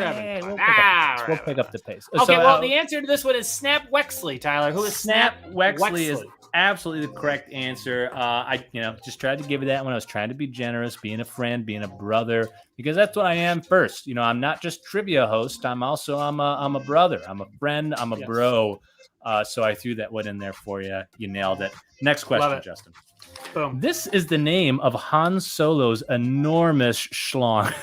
We'll pick up the pace. Okay, well, the answer to this one is Snap Wexley, Tyler. Who is Snap Wexley? Is absolutely the correct answer. I just tried to give you that one. I was trying to be generous, being a friend, being a brother, because that's what I am first. I'm not just trivia host. I'm a brother. I'm a friend. I'm a bro. So I threw that one in there for you. You nailed it. Next question, Justin. Boom. This is the name of Han Solo's enormous schlong.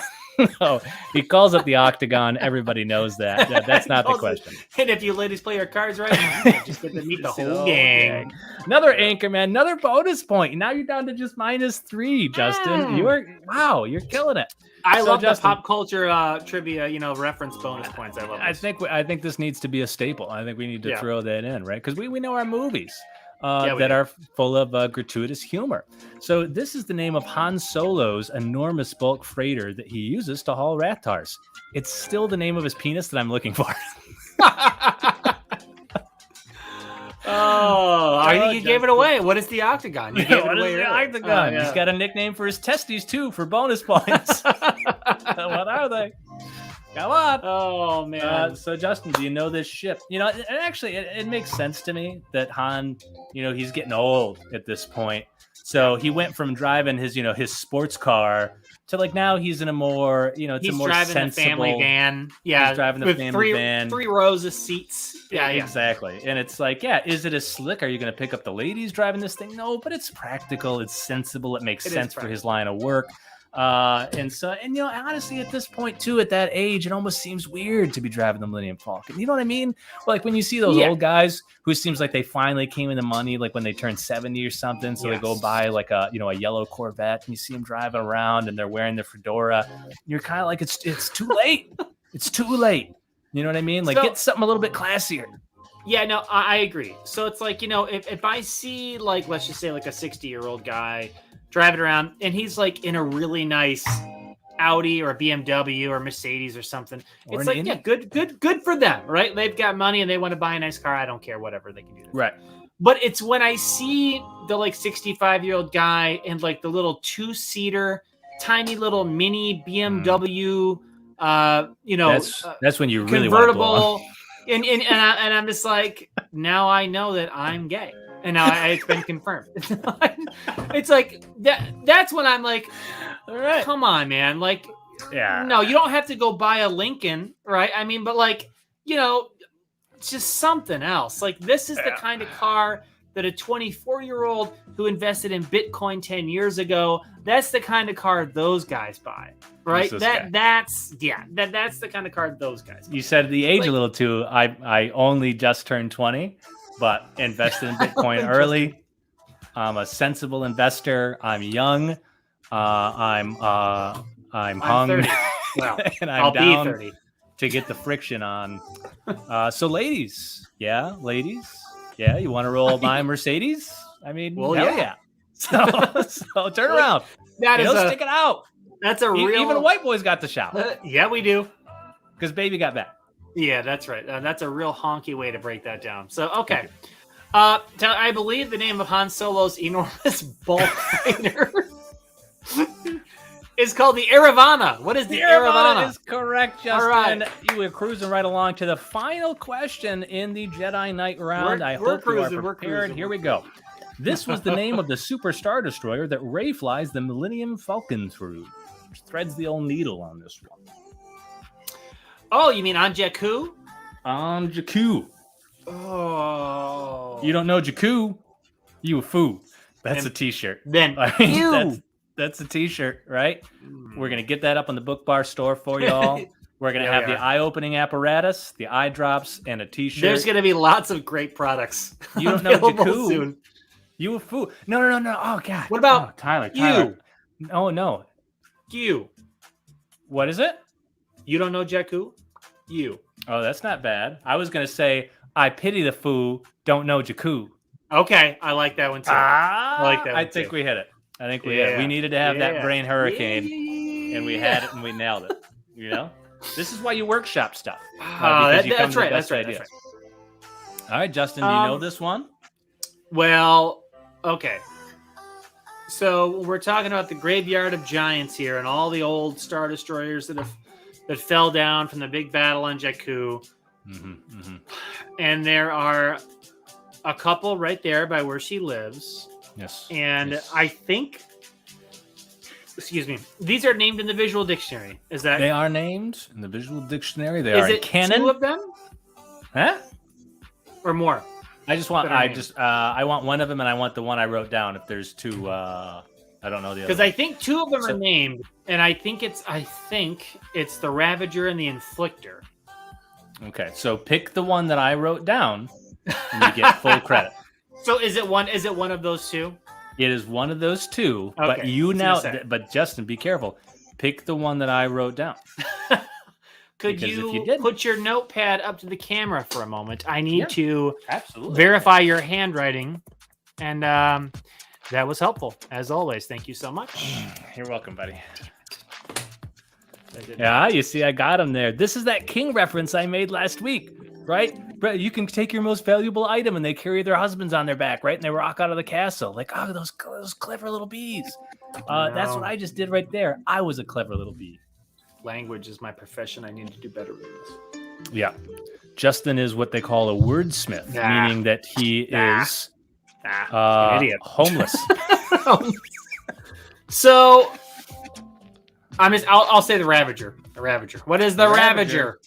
No, he calls it the octagon. Everybody knows that. That's not the question. And if you ladies play your cards right, you just get to meet the whole gang. Another anchor, man. Another bonus point. Now you're down to just -3, Justin. You're killing it. I love Justin, the pop culture trivia, reference bonus points. I love this. I think this needs to be a staple. I think we need to throw that in, right? Because we know our movies. That are full of gratuitous humor. So this is the name of Han Solo's enormous bulk freighter that he uses to haul Rathars. It's still the name of his penis that I'm looking for. I think you gave it away. What is the octagon? You gave it away. The octagon? He's got a nickname for his testes too, for bonus points. What are they? Come on. Oh, man. So, Justin, do you know this ship? And actually, it makes sense to me that Han, he's getting old at this point. So he went from driving his sports car to now he's in a more, it's a more driving sensible. The family van. Yeah. He's driving the family van. 3 rows of seats. Yeah, exactly. And it's is it a slick? Are you going to pick up the ladies driving this thing? No, but it's practical. It's sensible. It makes sense for his line of work. Honestly, at this point too, at that age, it almost seems weird to be driving the Millennium Falcon. You know what I mean? Like when you see those old guys who seems like they finally came into money, like when they turn 70 or something, so they go buy like a yellow Corvette, and you see them driving around and they're wearing their fedora. You're kind of like, it's too late. It's too late. You know what I mean? Like get something a little bit classier. Yeah, no, I agree. So it's like, if I see let's just say a 60-year-old guy driving around and he's in a really nice Audi or a BMW or Mercedes or something, it's good for them, right? They've got money and they want to buy a nice car. I don't care, whatever they can do. Right. But it's when I see the 65-year-old guy in the little 2-seater, tiny little mini BMW, that's when you really convertible. And I'm just now I know that I'm gay. And now it's been confirmed. It's that's when I'm all right, come on, man. No, you don't have to go buy a Lincoln, right? I mean, but it's just something else. This is the kind of car that a 24-year-old who invested in Bitcoin 10 years ago, that's the kind of car those guys buy, right? That's the kind of car those guys buy. You said the age a little too. I only just turned 20. But invested in Bitcoin early. I'm a sensible investor. I'm young. I'm hung. 30. Well, and I'll down be 30 to get the friction on. So, ladies, you want to roll my Mercedes? I mean, hell yeah. So turn around. Stick it out. That's a real. Even white boys got the shout. Yeah, we do. Because baby got back. Yeah, that's right. That's a real honky way to break that down. So, okay. I believe the name of Han Solo's enormous bulk freighter is called the Eravana. What is the Eravana? Is correct, Justin. All right. You were cruising right along to the final question in the Jedi Knight round. I hope you are prepared. Here we go. This was the name of the Super Star Destroyer that Rey flies the Millennium Falcon through. Which threads the old needle on this one. Oh, you mean on Jakku? On Jakku. Oh. You don't know Jakku? You a fool. That's a t-shirt. Then that's a t-shirt, right? We're going to get that up on the Book Bar store for y'all. We're going to have the eye-opening apparatus, the eye drops, and a t-shirt. There's going to be lots of great products. You don't know Jakku? Soon. You a fool. No. Oh, God. What about Tyler? You? Oh, no. You. What is it? You don't know Jakku? You. Oh, that's not bad. I was going to say, I pity the fool, don't know Jakku. Okay, I like that one too. I think we hit it. I think we hit it. We needed to have that brain hurricane. and we had it and we nailed it. You know, this is why you workshop stuff. That's right. That's right. All right, Justin, do you know this one? Well, okay. So we're talking about the graveyard of giants here, and all the old Star Destroyers that fell down from the big battle on Jakku. And there are a couple right there by where she lives. Yes. And yes. I think, excuse me, these are named in the visual dictionary. Is that? They are named in the visual dictionary. They are in canon. 2 of them? Huh? Or more? I want one of them, and I want the one I wrote down. If there's 2, I don't know the other. Because I think 2 of them are named, and I think it's the Ravager and the Inflictor. Okay, so pick the one that I wrote down, and you get full credit. So is it one of those 2? It is one of those 2, okay. But Justin, be careful. Pick the one that I wrote down. Could you put your notepad up to the camera for a moment? I need to verify your handwriting. And that was helpful, as always. Thank you so much. You're welcome, buddy. Yeah, you see, I got him there. This is that king reference I made last week, right? You can take your most valuable item, and they carry their husbands on their back, right? And they rock out of the castle. Like, oh, those clever little bees. That's what I just did right there. I was a clever little bee. Language is my profession. I need to do better with this. Yeah. Justin is what they call a wordsmith, meaning that he is an idiot. Homeless. So I'll say the Ravager. The Ravager. What is the Ravager?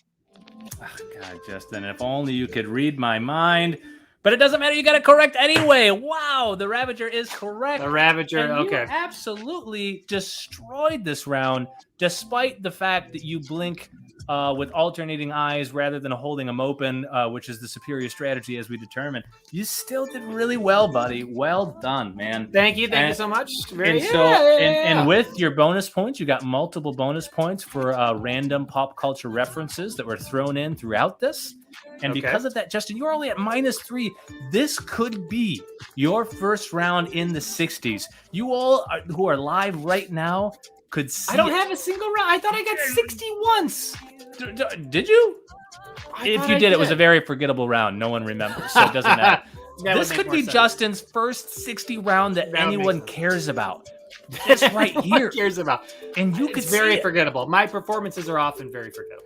Oh, God, Justin, if only you could read my mind. But it doesn't matter. You got it correct anyway. Wow, the Ravager is correct. The Ravager, and okay. You absolutely destroyed this round, despite the fact that you blink with alternating eyes rather than holding them open, which is the superior strategy as we determined. You still did really well, buddy. Well done, man. Thank you so much. And with your bonus points, you got multiple bonus points for random pop culture references that were thrown in throughout this. And because of that, Justin, you're only at -3. This could be your first round in the 60s. You all who are live right now could see. I don't have a single round. I thought I got 60 once. Did you? If you did, it was a very forgettable round. No one remembers, so it doesn't matter. This could be Justin's first 60 round that anyone cares about. This right here. Cares about. And you could see very forgettable. My performances are often very forgettable.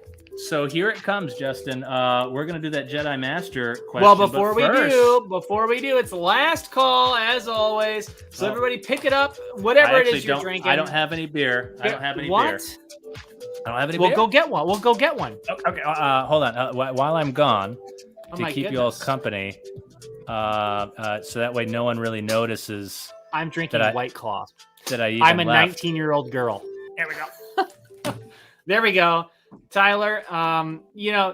So here it comes, Justin. We're gonna do that Jedi Master question. Well, before we do, it's last call as always. So everybody pick it up, whatever it is you're drinking. I don't have any beer. I don't have any beer. What? I don't have any beer. We'll go get one. Okay. Hold on. While I'm gone, to keep you all company, so that way no one really notices. I'm drinking White Claw. I'm a 19-year-old girl. There we go. There we go. Tyler,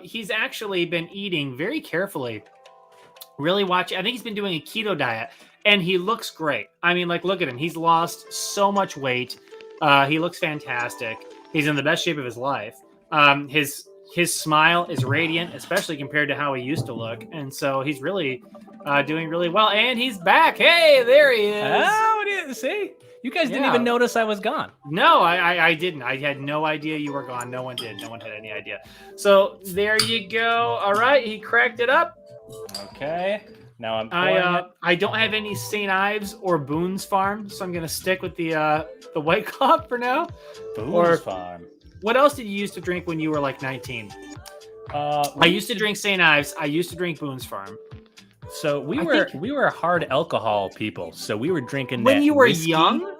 he's actually been eating very carefully. Really watching. I think he's been doing a keto diet, and he looks great. I mean, look at him. He's lost so much weight. He looks fantastic. He's in the best shape of his life. His smile is radiant, especially compared to how he used to look. And so he's really doing really well. And he's back. Hey, there he is. Oh, see? You guys didn't even notice I was gone. No, I didn't. I had no idea you were gone. No one did. No one had any idea. So there you go. All right. He cracked it up. Okay. Now I'm pouring it. I don't have any St. Ives or Boone's Farm, so I'm going to stick with the White Claw for now. Boone's Farm. What else did you used to drink when you were 19? I used to drink St. Ives. I used to drink Boone's Farm. So we were hard alcohol people. So we were drinking when that you were whiskey. Young.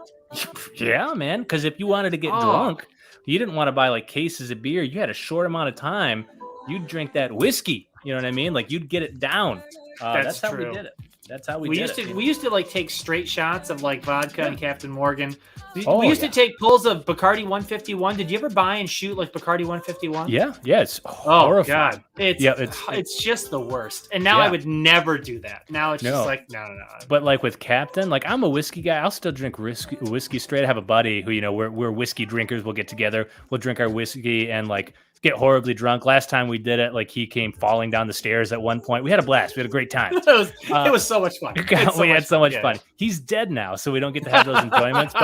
Yeah, man. Because if you wanted to get drunk, you didn't want to buy cases of beer. You had a short amount of time. You'd drink that whiskey. You know what I mean? You'd get it down. That's how we did it. That's how we did it. We used to take straight shots of vodka and Captain Morgan. We used to take pulls of Bacardi 151. Did you ever buy and shoot Bacardi 151? Yeah. It's horrifying. God. It's just the worst. And now I would never do that. Now it's just no. But with Captain, I'm a whiskey guy. I'll still drink whiskey straight. I have a buddy who, we're whiskey drinkers. We'll get together. We'll drink our whiskey and get horribly drunk. Last time we did it, he came falling down the stairs at one point. We had a blast. We had a great time. It was so much fun. We had so much fun. He's dead now, so we don't get to have those enjoyments.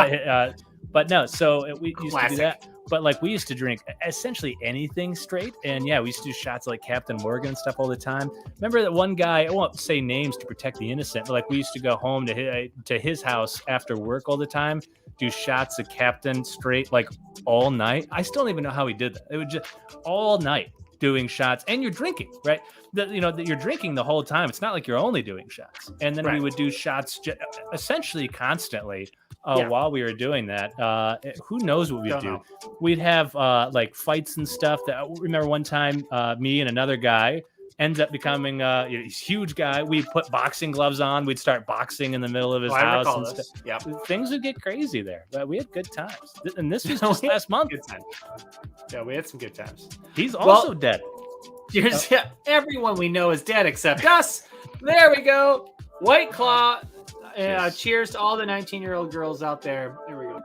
But no, so we used to do that. but like we used to drink essentially anything straight. And yeah, we used to do shots like Captain Morgan and stuff all the time. Remember that one guy, I won't say names to protect the innocent, but like we used to go home to his house after work all the time, do shots of Captain straight like all night. I still don't even know how he did that. It was just all night doing shots, and you're drinking, right? That you're drinking the whole time. It's not like you're only doing shots. And then we would do shots essentially constantly while we were doing that. Who knows what we'd do? We'd have like fights and stuff. That I remember one time, me and another guy ends up becoming he's a huge guy. We put boxing gloves on. We'd start boxing in the middle of his house and stuff. Yep. Things would get crazy there, but we had good times. And this was just last month. Good time. Yeah, we had some good times. He's also dead. Everyone we know is dead except us. There we go. White Claw. Cheers to all the 19-year-old girls out there. There we go.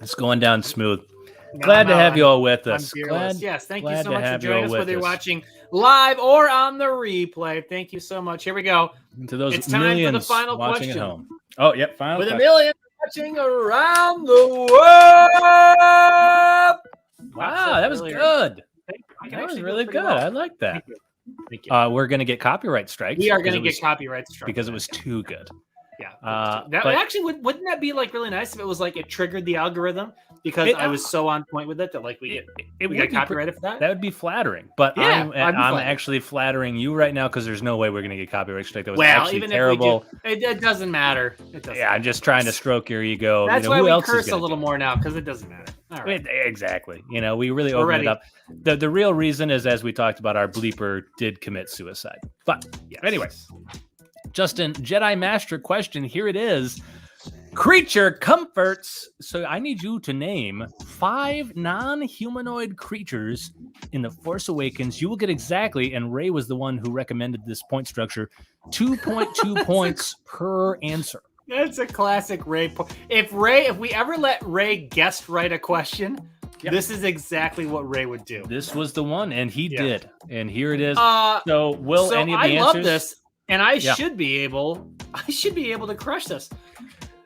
It's going down smooth. Glad to have you all with us. Yes, thank you so much for joining us, whether you're watching live or on the replay. Thank you so much. Here we go. To those it's time for the final watching question. At home. Oh, yep. Final with question. a million watching around the world. Wow, that was good. That was really good. Well. I like that. Thank you. We're going to get copyright strikes. We are going to get copyright strikes because it was too good. Yeah, that actually wouldn't that be like really nice if it was like it triggered the algorithm because I was so on point with it that like we got copyrighted for that. That would be flattering, but I'm actually flattering you right now because there's no way we're gonna get copyright strike. That was actually even terrible. If we do, it doesn't matter. I'm just trying to stroke your ego. That's why we curse a little more now because it doesn't matter. All right. Exactly. We really opened it up. The real reason is, as we talked about, our bleeper did commit suicide. But anyways. Justin, Jedi Master question. Here it is. Creature comforts. So I need you to name 5 non-humanoid creatures in The Force Awakens. You will get exactly, and Ray was the one who recommended this point structure, 2.2 points per answer. That's a classic Ray. If we ever let Ray guest write a question, this is exactly what Ray would do. This was the one, and he did. And here it is. So any of the answers? I love this. And I should be able to crush this.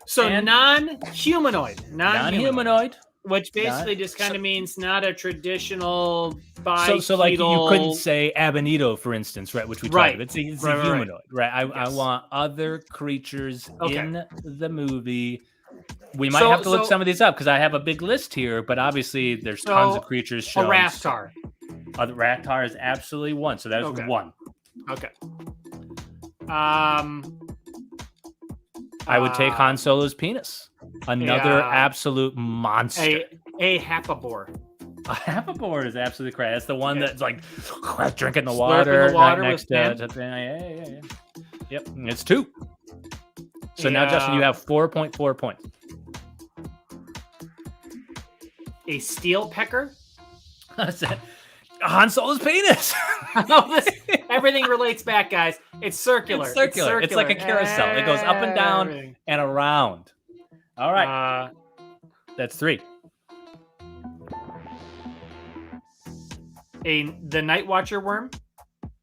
So non-humanoid, which basically just kind of means not a traditional bipedal. So like you couldn't say Abonito, for instance, right? Which we tried. It's a humanoid, right? I want other creatures in the movie. We might have to look some of these up because I have a big list here, but obviously there's tons of creatures shown. A Raftar. The Raftar is absolutely one. So that's one. Okay. I would take Han Solo's penis. Another absolute monster. A Hapabor. A Hapabor is absolutely correct. That's the one that's like drinking the water right next to. Yep, it's 2. So now, Justin, you have 4.4 points. A steel pecker. Han Solo's penis. Everything relates back, guys. It's circular. It's circular. It's like a carousel. It goes up and down and around. All right. That's 3. The Night Watcher worm.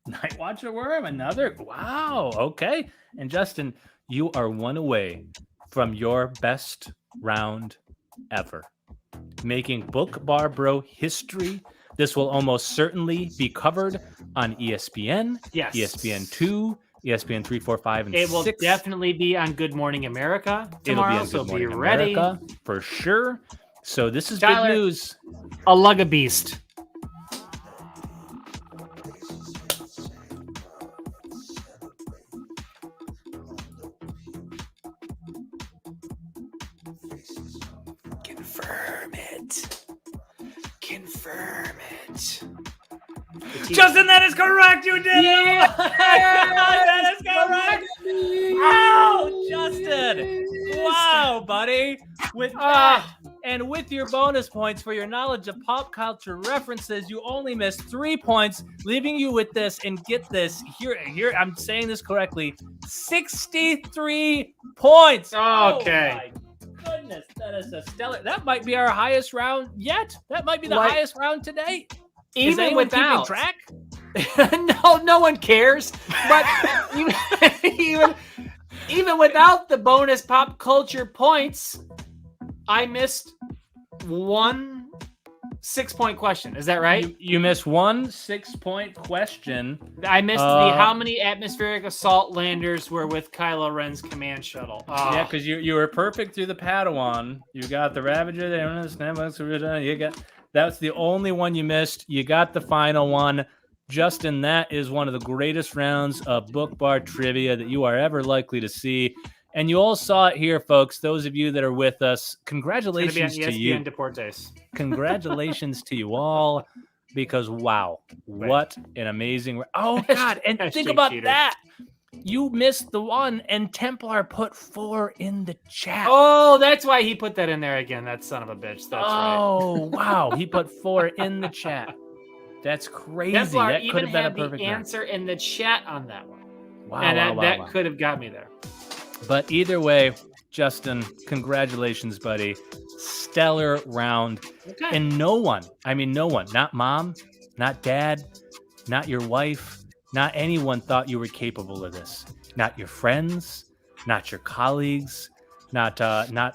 Night Watcher worm. Another. Wow. Okay. And Justin, you are 1 away from your best round ever, making BookBarBro history. This will almost certainly be covered on ESPN, ESPN 2, ESPN 3, 4, 5, and 6. It will definitely be on Good Morning America tomorrow. It'll be on Good Morning America for sure. So this is Tyler, big news. A Lugga Beast. Confirm it. Justin, that is correct. You did it. That is correct. Oh, Justin. Wow, buddy. With that, and with your bonus points for your knowledge of pop culture references, you only missed 3 points, leaving you with this. And get this. Here, I'm saying this correctly. 63 points. Okay. Oh, goodness, that is a stellar. That might be our highest round yet. That might be the highest round to date. Even without track. No one cares. But even without the bonus pop culture points, I missed one 6-point question. Is that right? You missed one 6-point question. I missed the how many atmospheric assault landers were with Kylo Ren's command shuttle. Yeah, because you were perfect through the Padawan. You got the Ravager there. You got that's the only one you missed. You got the final one. Justin, that is one of the greatest rounds of Book Bar trivia that you are ever likely to see. And you all saw it here, folks. Those of you that are with us, congratulations to you. Deportes. Congratulations to you all, because wow, what an amazing! Oh God, and think about that. You missed the one, and Templar put 4 in the chat. Oh, that's why he put that in there again. That son of a bitch. That's right. Oh wow, he put 4 in the chat. That's crazy. Templar that could have been a perfect the answer in the chat on that one. Wow, and that could have got me there. But either way, Justin, congratulations, buddy. Stellar round. Okay. And no one, not mom, not dad, not your wife, not anyone thought you were capable of this. Not your friends, not your colleagues, not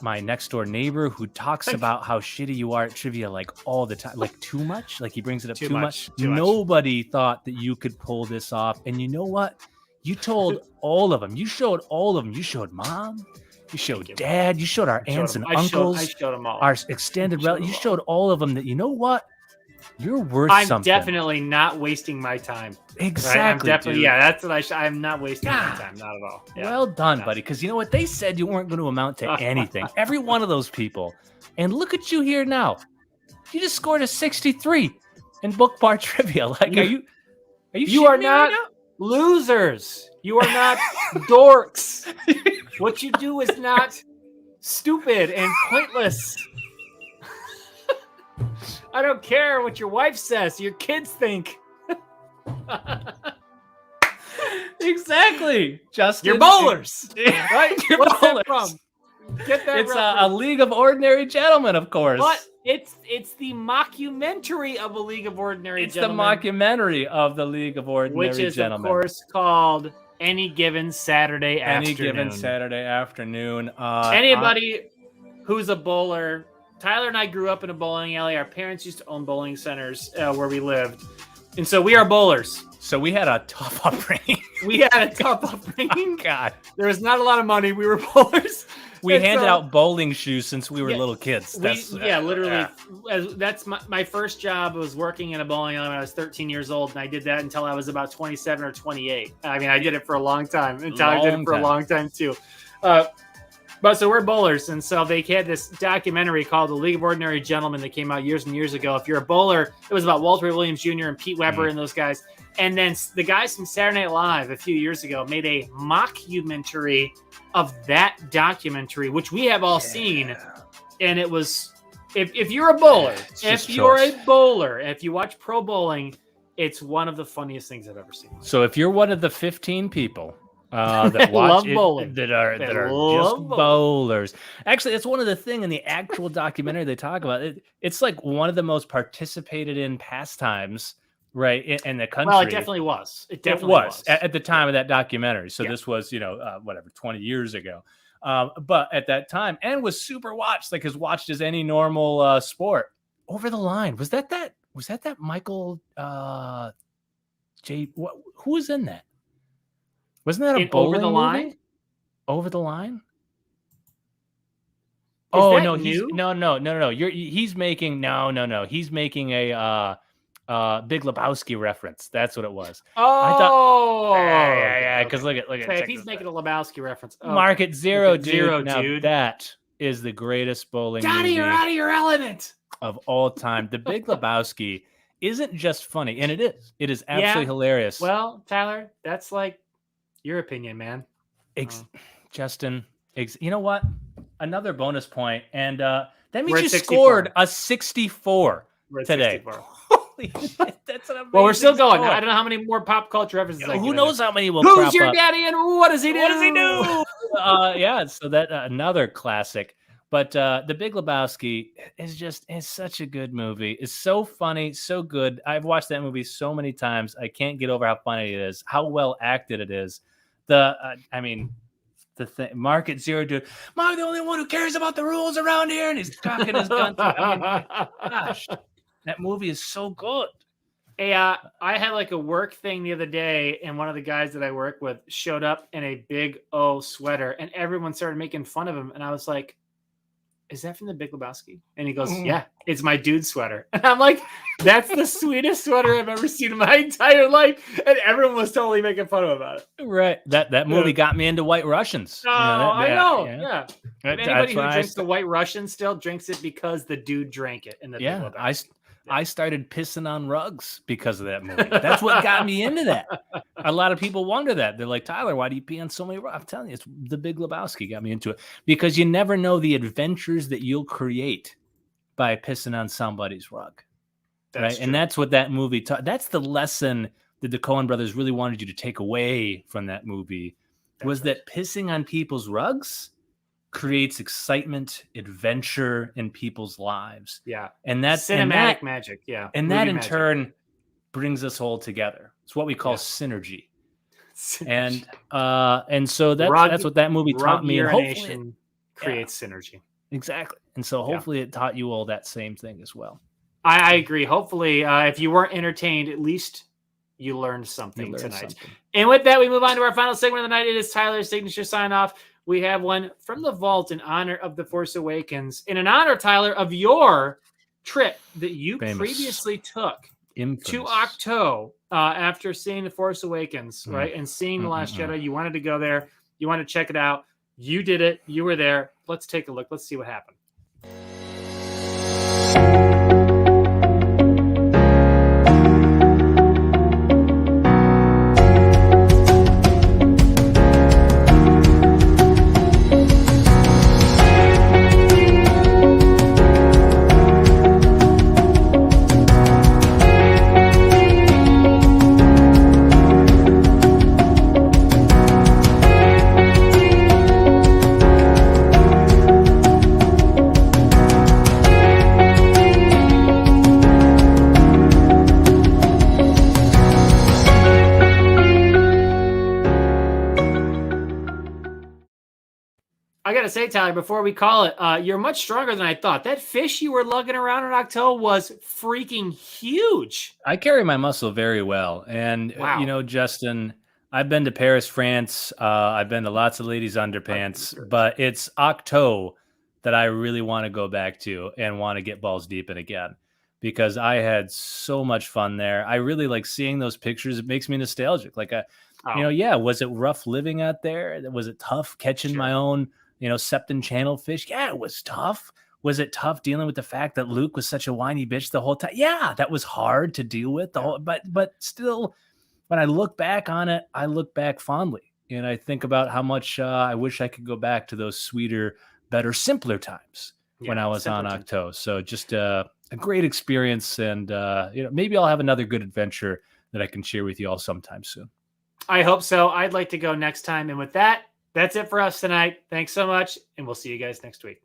my next door neighbor who talks about how shitty you are at trivia like all the time, like too much, like he brings it up too much. Nobody thought that you could pull this off. And you know what? You told all of them. You showed all of them. You showed mom. You showed dad. You showed our aunts and uncles. I showed them all. Our extended relatives. You showed all of them that, you know what? You're worth something. I'm definitely not wasting my time. Exactly. Right? I'm definitely, that's what I'm not wasting my time. Not at all. Yeah. Well done, buddy. Because you know what? They said you weren't going to amount to anything. Every one of those people. And look at you here now. You just scored a 63 in Book Bar trivia. Like, are you You are not losers. You are not dorks. What you do is not stupid and pointless. I don't care what your wife says. Your kids think. Exactly, Justin. You're bowlers, right? You're What's bowlers. That from? Get that. It's a League of Ordinary Gentlemen, of course. But it's the mockumentary of a League of Ordinary Gentlemen. It's the mockumentary of the League of Ordinary Gentlemen, which is of course called Any Given Saturday Afternoon. Any Given Saturday Afternoon. Anybody who's a bowler. Tyler and I grew up in a bowling alley. Our parents used to own bowling centers where we lived. And so we are bowlers. So we had a tough upbringing. Oh, God. There was not a lot of money. We were bowlers. We handed out bowling shoes since we were little kids. Literally. That's my first job was working in a bowling alley when I was 13 years old. And I did that until I was about 27 or 28. I mean, I did it for a long time. And Tyler did it for a long time too. But so we're bowlers, and so they had this documentary called The League of Ordinary Gentlemen that came out years and years ago. If you're a bowler, it was about Walter Williams Jr. and Pete Weber and those guys. And then the guys from Saturday Night Live a few years ago made a mockumentary of that documentary, which we have all seen. And it was, if you're a bowler, if you watch pro bowling, it's one of the funniest things I've ever seen. So if you're one of the 15 people that watch it, that are just bowlers. Actually, that's one of the things in the actual documentary they talk about. It's like one of the most participated in pastimes, right, in the country. Well, it definitely was. It was at the time of that documentary. So this was, 20 years ago. But at that time, and was super watched, like as watched as any normal sport. Over the Line. Was that Michael J? Who was in that? Wasn't that a bowling Over the Line? Movie? Over the Line? No. No. He's making He's making a Big Lebowski reference. That's what it was. Oh, yeah. Because look at. If he's making a Lebowski reference, Mark it zero, dude. Now that is the greatest bowling movie. You're out of your element of all time. The Big Lebowski isn't just funny, and it is. It is absolutely hilarious. Well, Tyler, that's like your opinion, man. Justin, you know what? Another bonus point, and that means you scored a 64 today. 64. Holy shit, that's an amazing well, we're still going. score. I don't know how many more pop culture references. Who knows how many will Who's crop your up. daddy and what does he do? So that another classic. But The Big Lebowski is such a good movie. It's so funny, so good. I've watched that movie so many times. I can't get over how funny it is, how well acted it is. I mean, the thing, Mark at Zero, dude. Am I the only one who cares about the rules around here? And he's cocking his gun. I mean, gosh, that movie is so good. Hey, I had like a work thing the other day, and one of the guys that I work with showed up in a big O sweater, and everyone started making fun of him. And I was like, "Is that from The Big Lebowski?" And he goes, "Yeah, it's my dude sweater." And I'm like, "That's the sweetest sweater I've ever seen in my entire life." And everyone was totally making fun of him about it. Right. That movie got me into White Russians. Oh, I know. Yeah. That, anybody who drinks the White Russian still drinks it because the dude drank it in The Big Lebowski. I started pissing on rugs because of that movie. That's what got me into that. A lot of people wonder that. They're like, Tyler, why do you pee on so many rugs? I'm telling you, it's The Big Lebowski got me into it. Because you never know the adventures that you'll create by pissing on somebody's rug. Right? True. And that's what that movie taught. That's the lesson that the Coen brothers really wanted you to take away from that movie, was that pissing on people's rugs creates excitement, adventure in people's lives. Yeah. And that's cinematic magic. Yeah. And that in turn brings us all together. It's what we call synergy. And so that's what that movie taught me. And hopefully it creates synergy. Exactly. And so hopefully it taught you all that same thing as well. I agree. Hopefully, if you weren't entertained, at least you learned something tonight. And with that, we move on to our final segment of the night. It is Tyler's signature sign off. We have one from the vault in honor of The Force Awakens, and in honor, Tyler, of your trip that you previously took to Octo after seeing The Force Awakens, right? And seeing The Last Jedi. You wanted to go there. You wanted to check it out. You did it. You were there. Let's take a look. Let's see what happened. I gotta say, Tyler, before we call it, you're much stronger than I thought. That fish you were lugging around in Octo was freaking huge. I carry my muscle very well. And, you know, Justin, I've been to Paris, France. I've been to lots of ladies' underpants, but it's Octo that I really want to go back to and want to get balls deep in again, because I had so much fun there. I really like seeing those pictures. It makes me nostalgic. Like, was it rough living out there? Was it tough catching my own, Septon channel fish? Yeah, it was tough. Was it tough dealing with the fact that Luke was such a whiny bitch the whole time? Yeah, that was hard to deal with but still, when I look back on it, I look back fondly, and I think about how much I wish I could go back to those sweeter, better, simpler times when I was on Octo. So just a great experience, and maybe I'll have another good adventure that I can share with you all sometime soon. I hope so. I'd like to go next time. And with that, that's it for us tonight. Thanks so much, and we'll see you guys next week.